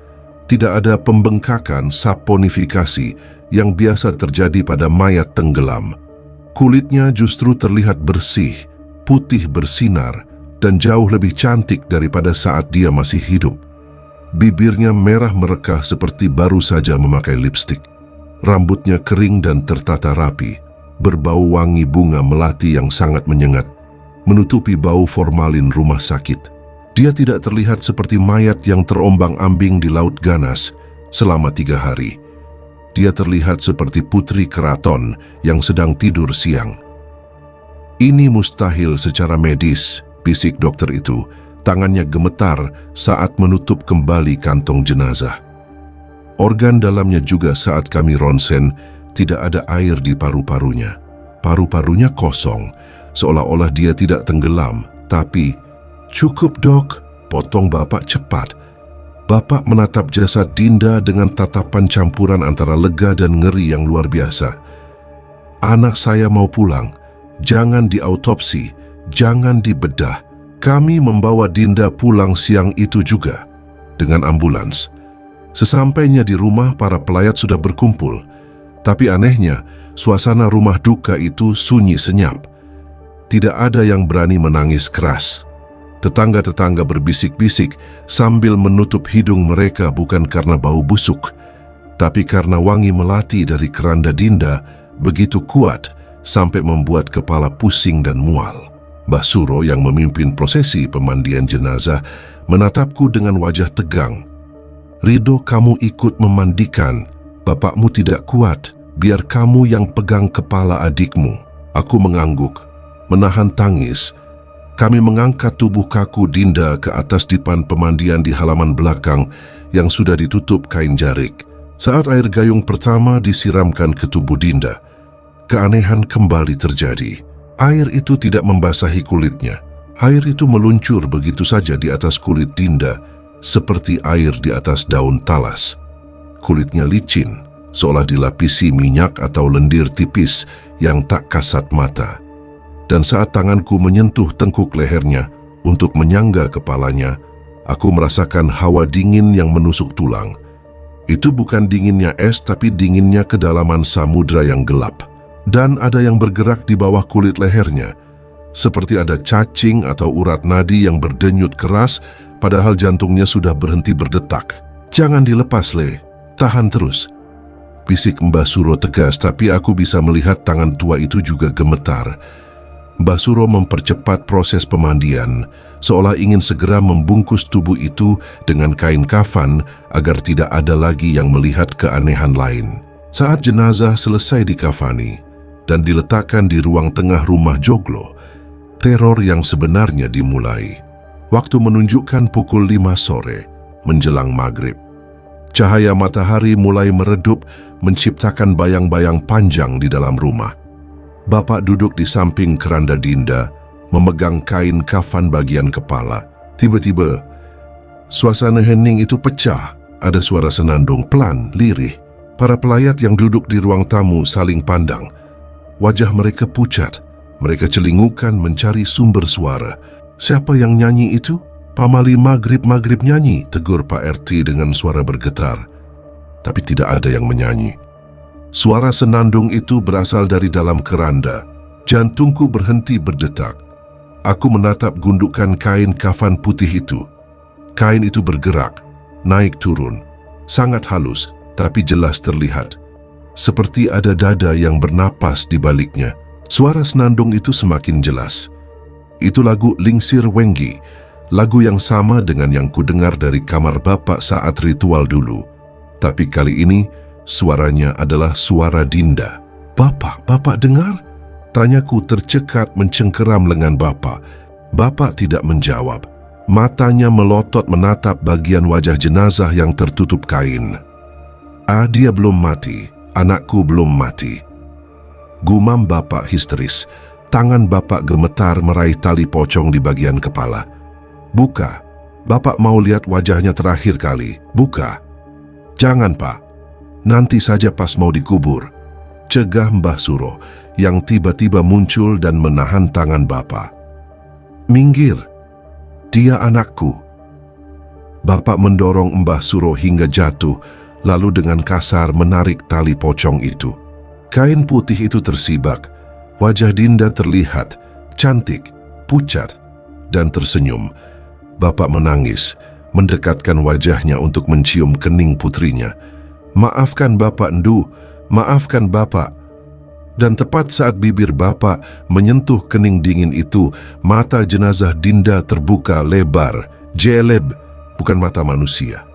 Tidak ada pembengkakan saponifikasi yang biasa terjadi pada mayat tenggelam. Kulitnya justru terlihat bersih, putih bersinar, dan jauh lebih cantik daripada saat dia masih hidup. Bibirnya merah merekah seperti baru saja memakai lipstik. Rambutnya kering dan tertata rapi, berbau wangi bunga melati yang sangat menyengat, menutupi bau formalin rumah sakit. Dia tidak terlihat seperti mayat yang terombang-ambing di laut ganas selama 3 hari. Dia terlihat seperti putri keraton yang sedang tidur siang. "Ini mustahil secara medis," bisik dokter itu. Tangannya gemetar saat menutup kembali kantong jenazah. Organ dalamnya juga saat kami ronsen, tidak ada air di paru-parunya. Paru-parunya kosong, seolah-olah dia tidak tenggelam, tapi... "Cukup, Dok," potong Bapak cepat. Bapak menatap jasad Dinda dengan tatapan campuran antara lega dan ngeri yang luar biasa. "Anak saya mau pulang. Jangan diautopsi, jangan dibedah. Kami membawa Dinda pulang siang itu juga dengan ambulans." Sesampainya di rumah, para pelayat sudah berkumpul. Tapi anehnya, suasana rumah duka itu sunyi senyap. Tidak ada yang berani menangis keras. Tetangga-tetangga berbisik-bisik sambil menutup hidung mereka bukan karena bau busuk, tapi karena wangi melati dari keranda Dinda begitu kuat sampai membuat kepala pusing dan mual. Mbah Suro yang memimpin prosesi pemandian jenazah menatapku dengan wajah tegang. "Ridho, kamu ikut memandikan. Bapakmu tidak kuat. Biar kamu yang pegang kepala adikmu." Aku mengangguk, menahan tangis. Kami mengangkat tubuh kaku Dinda ke atas dipan pemandian di halaman belakang yang sudah ditutup kain jarik. Saat air gayung pertama disiramkan ke tubuh Dinda, keanehan kembali terjadi. Air itu tidak membasahi kulitnya. Air itu meluncur begitu saja di atas kulit Dinda, seperti air di atas daun talas. Kulitnya licin, seolah dilapisi minyak atau lendir tipis yang tak kasat mata. Dan saat tanganku menyentuh tengkuk lehernya untuk menyangga kepalanya, aku merasakan hawa dingin yang menusuk tulang. Itu bukan dinginnya es, tapi dinginnya kedalaman samudra yang gelap. Dan ada yang bergerak di bawah kulit lehernya, seperti ada cacing atau urat nadi yang berdenyut keras, padahal jantungnya sudah berhenti berdetak. "Jangan dilepas, Le. Tahan terus," bisik Mbah Suro tegas, tapi aku bisa melihat tangan tua itu juga gemetar. Mbah Suro mempercepat proses pemandian, seolah ingin segera membungkus tubuh itu dengan kain kafan agar tidak ada lagi yang melihat keanehan lain. Saat jenazah selesai dikafani dan diletakkan di ruang tengah rumah joglo, teror yang sebenarnya dimulai. Waktu menunjukkan pukul 5 sore menjelang maghrib. Cahaya matahari mulai meredup, menciptakan bayang-bayang panjang di dalam rumah. Bapak duduk di samping keranda Dinda, memegang kain kafan bagian kepala. Tiba-tiba, suasana hening itu pecah. Ada suara senandung pelan, lirih. Para pelayat yang duduk di ruang tamu saling pandang. Wajah mereka pucat. Mereka celingukan mencari sumber suara. "Siapa yang nyanyi itu?" "Pamali maghrib nyanyi," tegur Pak RT dengan suara bergetar. Tapi tidak ada yang menyanyi. Suara senandung itu berasal dari dalam keranda. Jantungku berhenti berdetak. Aku menatap gundukan kain kafan putih itu. Kain itu bergerak, naik turun, sangat halus tapi jelas terlihat. Seperti ada dada yang bernapas di baliknya. Suara senandung itu semakin jelas. Itu lagu Lingsir Wenggi, lagu yang sama dengan yang kudengar dari kamar Bapak saat ritual dulu. Tapi kali ini, suaranya adalah suara Dinda. Bapak dengar?" Tanyaku tercekat mencengkeram lengan Bapak. Bapak tidak menjawab. Matanya melotot menatap bagian wajah jenazah yang tertutup kain. Dia belum mati. Anakku belum mati." Gumam Bapak histeris. Tangan Bapak gemetar meraih tali pocong di bagian kepala. "Buka. Bapak mau lihat wajahnya terakhir kali. Buka." "Jangan, Pak. Nanti saja pas mau dikubur," cegah Mbah Suro yang tiba-tiba muncul dan menahan tangan Bapak. "Minggir, dia anakku." Bapak mendorong Mbah Suro hingga jatuh, lalu dengan kasar menarik tali pocong itu. Kain putih itu tersibak, wajah Dinda terlihat, cantik, pucat, dan tersenyum. Bapak menangis, mendekatkan wajahnya untuk mencium kening putrinya. "Maafkan Bapak, Ndu, maafkan Bapak." Dan tepat saat bibir Bapak menyentuh kening dingin itu, mata jenazah Dinda terbuka lebar, jeleb, bukan mata manusia.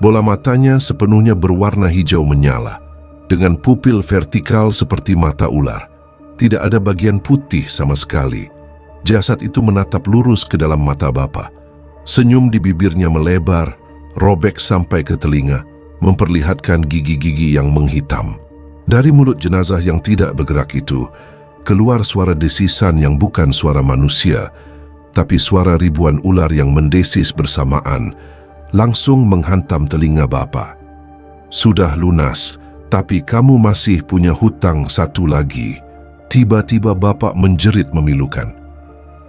Bola matanya sepenuhnya berwarna hijau menyala, dengan pupil vertikal seperti mata ular. Tidak ada bagian putih sama sekali. Jasad itu menatap lurus ke dalam mata Bapak. Senyum di bibirnya melebar, robek sampai ke telinga, memperlihatkan gigi-gigi yang menghitam. Dari mulut jenazah yang tidak bergerak itu, keluar suara desisan yang bukan suara manusia, tapi suara ribuan ular yang mendesis bersamaan, langsung menghantam telinga Bapak. "Sudah lunas, tapi kamu masih punya hutang satu lagi." Tiba-tiba Bapak menjerit memilukan.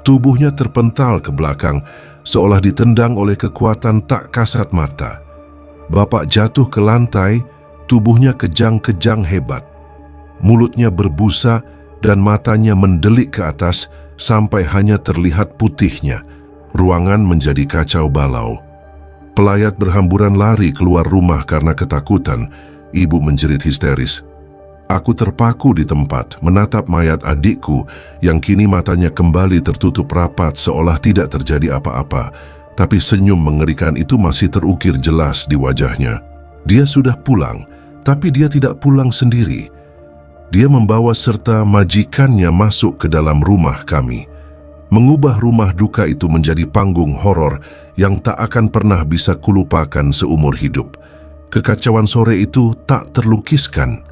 Tubuhnya terpental ke belakang, seolah ditendang oleh kekuatan tak kasat mata. Bapak jatuh ke lantai, tubuhnya kejang-kejang hebat. Mulutnya berbusa dan matanya mendelik ke atas sampai hanya terlihat putihnya. Ruangan menjadi kacau balau. Pelayat berhamburan lari keluar rumah karena ketakutan. Ibu menjerit histeris. Aku terpaku di tempat, menatap mayat adikku yang kini matanya kembali tertutup rapat seolah tidak terjadi apa-apa. Tapi senyum mengerikan itu masih terukir jelas di wajahnya. Dia sudah pulang, tapi dia tidak pulang sendiri. Dia membawa serta majikannya masuk ke dalam rumah kami, mengubah rumah duka itu menjadi panggung horor yang tak akan pernah bisa kulupakan seumur hidup. Kekacauan sore itu tak terlukiskan.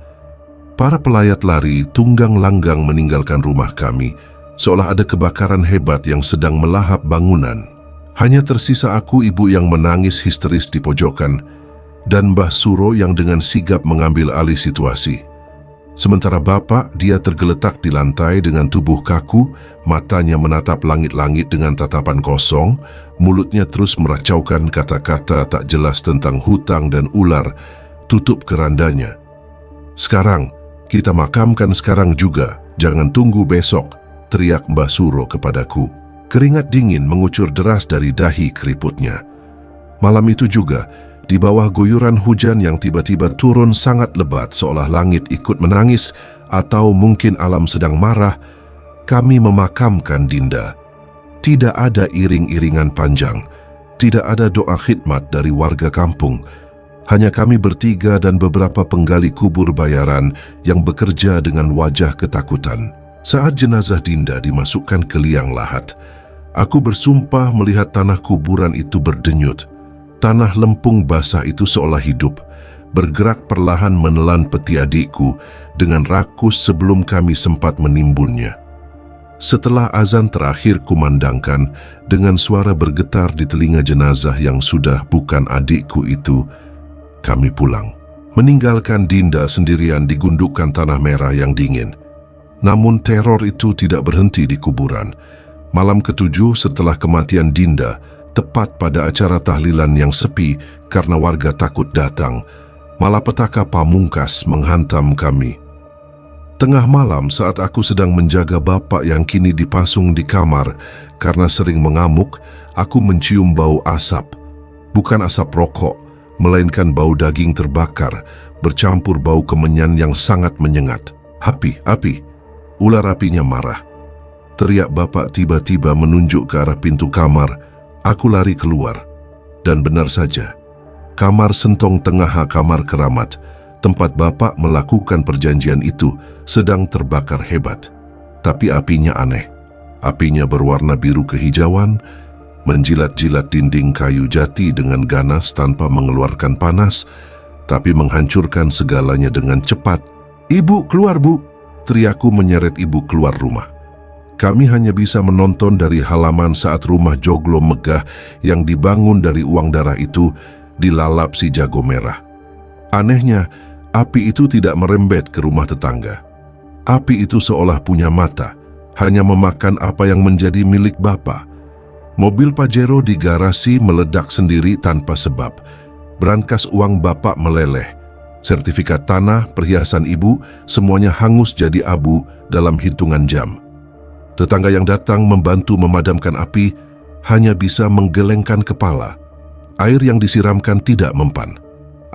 Para pelayat lari tunggang langgang meninggalkan rumah kami, seolah ada kebakaran hebat yang sedang melahap bangunan. Hanya tersisa aku, ibu yang menangis histeris di pojokan, dan Mbah Suro yang dengan sigap mengambil alih situasi. Sementara bapak, dia tergeletak di lantai dengan tubuh kaku, matanya menatap langit-langit dengan tatapan kosong, mulutnya terus meracaukan kata-kata tak jelas tentang hutang dan ular, tutup kerandanya. "Sekarang, kita makamkan sekarang juga, jangan tunggu besok," teriak Mbah Suro kepadaku. Keringat dingin mengucur deras dari dahi keriputnya. Malam itu juga, di bawah guyuran hujan yang tiba-tiba turun sangat lebat seolah langit ikut menangis atau mungkin alam sedang marah, kami memakamkan Dinda. Tidak ada iring-iringan panjang, tidak ada doa khidmat dari warga kampung. Hanya kami bertiga dan beberapa penggali kubur bayaran yang bekerja dengan wajah ketakutan. Saat jenazah Dinda dimasukkan ke liang lahat, aku bersumpah melihat tanah kuburan itu berdenyut. Tanah lempung basah itu seolah hidup, bergerak perlahan menelan peti adikku dengan rakus sebelum kami sempat menimbunnya. Setelah azan terakhir kumandangkan, dengan suara bergetar di telinga jenazah yang sudah bukan adikku itu, kami pulang. Meninggalkan Dinda sendirian di gundukan tanah merah yang dingin. Namun teror itu tidak berhenti di kuburan. Malam ketujuh setelah kematian Dinda, tepat pada acara tahlilan yang sepi karena warga takut datang, malapetaka pamungkas menghantam kami. Tengah malam saat aku sedang menjaga bapak yang kini dipasung di kamar karena sering mengamuk, aku mencium bau asap. Bukan asap rokok, melainkan bau daging terbakar, bercampur bau kemenyan yang sangat menyengat. "Api, api!" Ular apinya marah. Teriak bapak tiba-tiba menunjuk ke arah pintu kamar. Aku lari keluar, dan benar saja, kamar sentong tengah kamar keramat, tempat bapak melakukan perjanjian itu, sedang terbakar hebat. Tapi apinya aneh. Apinya berwarna biru kehijauan, menjilat-jilat dinding kayu jati dengan ganas tanpa mengeluarkan panas, tapi menghancurkan segalanya dengan cepat. "Ibu, keluar bu!" teriakku menyeret ibu keluar rumah. Kami hanya bisa menonton dari halaman saat rumah joglo megah yang dibangun dari uang darah itu dilalap si jago merah. Anehnya, api itu tidak merembet ke rumah tetangga. Api itu seolah punya mata, hanya memakan apa yang menjadi milik bapak. Mobil Pajero di garasi meledak sendiri tanpa sebab. Brankas uang bapak meleleh. Sertifikat tanah, perhiasan ibu, semuanya hangus jadi abu dalam hitungan jam. Tetangga yang datang membantu memadamkan api hanya bisa menggelengkan kepala. Air yang disiramkan tidak mempan.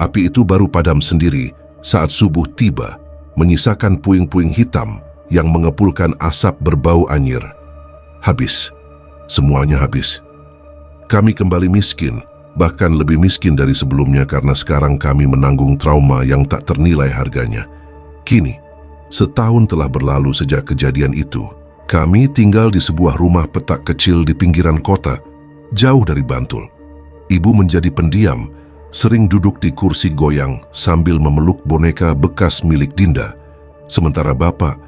Api itu baru padam sendiri saat subuh tiba, menyisakan puing-puing hitam yang mengepulkan asap berbau anyir. Habis. Semuanya habis. Kami kembali miskin, bahkan lebih miskin dari sebelumnya karena sekarang kami menanggung trauma yang tak ternilai harganya. Kini, setahun telah berlalu sejak kejadian itu. Kami tinggal di sebuah rumah petak kecil di pinggiran kota, jauh dari Bantul. Ibu menjadi pendiam, sering duduk di kursi goyang sambil memeluk boneka bekas milik Dinda. Sementara bapak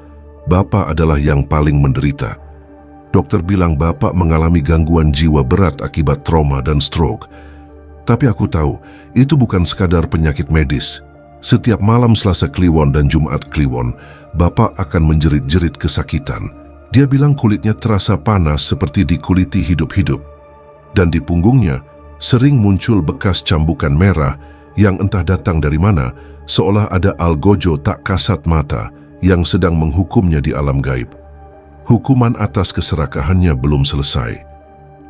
adalah yang paling menderita. Dokter bilang bapak mengalami gangguan jiwa berat akibat trauma dan stroke. Tapi aku tahu, itu bukan sekadar penyakit medis. Setiap malam Selasa Kliwon dan Jumat Kliwon, bapak akan menjerit-jerit kesakitan. Dia bilang kulitnya terasa panas seperti dikuliti hidup-hidup. Dan di punggungnya sering muncul bekas cambukan merah yang entah datang dari mana, seolah ada algojo tak kasat mata yang sedang menghukumnya di alam gaib. Hukuman atas keserakahannya belum selesai.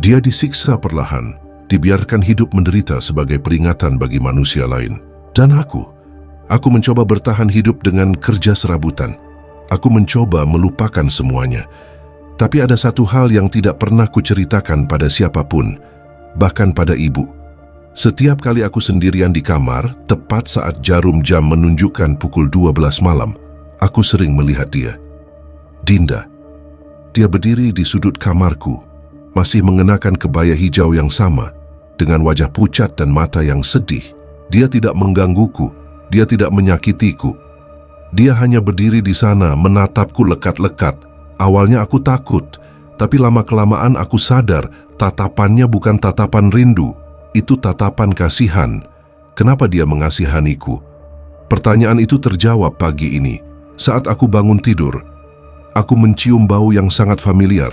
Dia disiksa perlahan, dibiarkan hidup menderita sebagai peringatan bagi manusia lain. Dan aku mencoba bertahan hidup dengan kerja serabutan. Aku mencoba melupakan semuanya. Tapi ada satu hal yang tidak pernah kuceritakan pada siapapun, bahkan pada ibu. Setiap kali aku sendirian di kamar, tepat saat jarum jam menunjukkan pukul 12 malam, aku sering melihat dia. Dinda. Dia berdiri di sudut kamarku, masih mengenakan kebaya hijau yang sama, dengan wajah pucat dan mata yang sedih. Dia tidak menggangguku, dia tidak menyakitiku. Dia hanya berdiri di sana menatapku lekat-lekat. Awalnya aku takut, tapi lama-kelamaan aku sadar tatapannya bukan tatapan rindu, itu tatapan kasihan. Kenapa dia mengasihaniku? Pertanyaan itu terjawab pagi ini, Saat aku bangun tidur, aku mencium bau yang sangat familiar.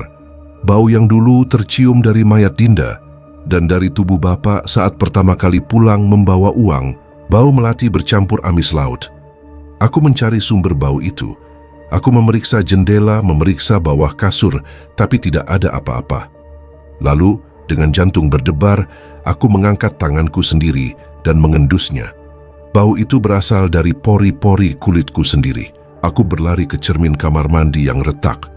Bau yang dulu tercium dari mayat Dinda dan dari tubuh Bapak saat pertama kali pulang membawa uang. Bau melati bercampur amis laut. Aku mencari sumber bau itu. Aku memeriksa jendela, memeriksa bawah kasur, tapi tidak ada apa-apa. Lalu, dengan jantung berdebar, aku mengangkat tanganku sendiri dan mengendusnya. Bau itu berasal dari pori-pori kulitku sendiri. Aku berlari ke cermin kamar mandi yang retak.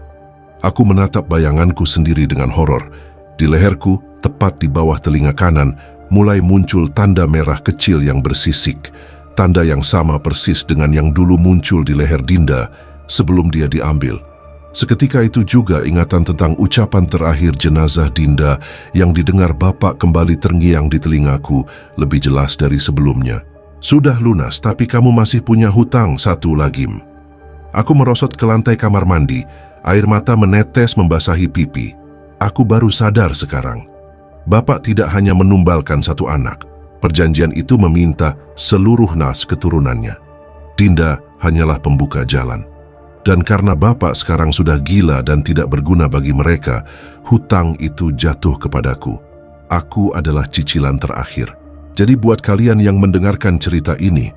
Aku menatap bayanganku sendiri dengan horor. Di leherku, tepat di bawah telinga kanan, mulai muncul tanda merah kecil yang bersisik. Tanda yang sama persis dengan yang dulu muncul di leher Dinda sebelum dia diambil. Seketika itu juga ingatan tentang ucapan terakhir jenazah Dinda yang didengar Bapak kembali terngiang di telingaku lebih jelas dari sebelumnya. Sudah lunas, tapi kamu masih punya hutang satu lagi. Aku merosot ke lantai kamar mandi, air mata menetes membasahi pipi. Aku baru sadar sekarang. Bapak tidak hanya menumbalkan satu anak. Perjanjian itu meminta seluruh nas keturunannya. Dinda hanyalah pembuka jalan. Dan karena Bapak sekarang sudah gila dan tidak berguna bagi mereka, hutang itu jatuh kepadaku. Aku adalah cicilan terakhir. Jadi buat kalian yang mendengarkan cerita ini,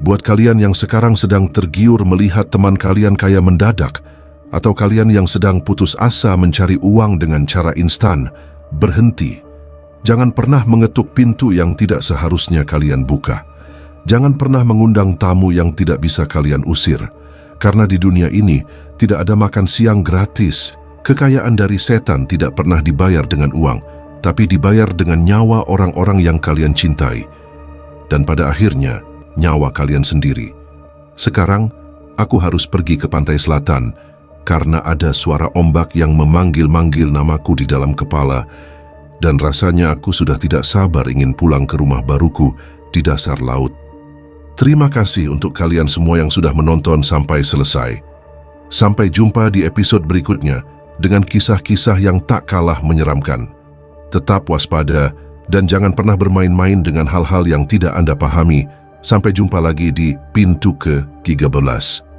buat kalian yang sekarang sedang tergiur melihat teman kalian kaya mendadak, atau kalian yang sedang putus asa mencari uang dengan cara instan, berhenti. Jangan pernah mengetuk pintu yang tidak seharusnya kalian buka. Jangan pernah mengundang tamu yang tidak bisa kalian usir. Karena di dunia ini tidak ada makan siang gratis. Kekayaan dari setan tidak pernah dibayar dengan uang, tapi dibayar dengan nyawa orang-orang yang kalian cintai. Dan pada akhirnya, nyawa kalian sendiri. Sekarang, aku harus pergi ke pantai selatan karena ada suara ombak yang memanggil-manggil namaku di dalam kepala. Dan rasanya aku sudah tidak sabar ingin pulang ke rumah baruku di dasar laut. Terima kasih untuk kalian semua yang sudah menonton sampai selesai. Sampai jumpa di episode berikutnya dengan kisah-kisah yang tak kalah menyeramkan. Tetap waspada dan jangan pernah bermain-main dengan hal-hal yang tidak Anda pahami. Sampai jumpa lagi di pintu ke-13.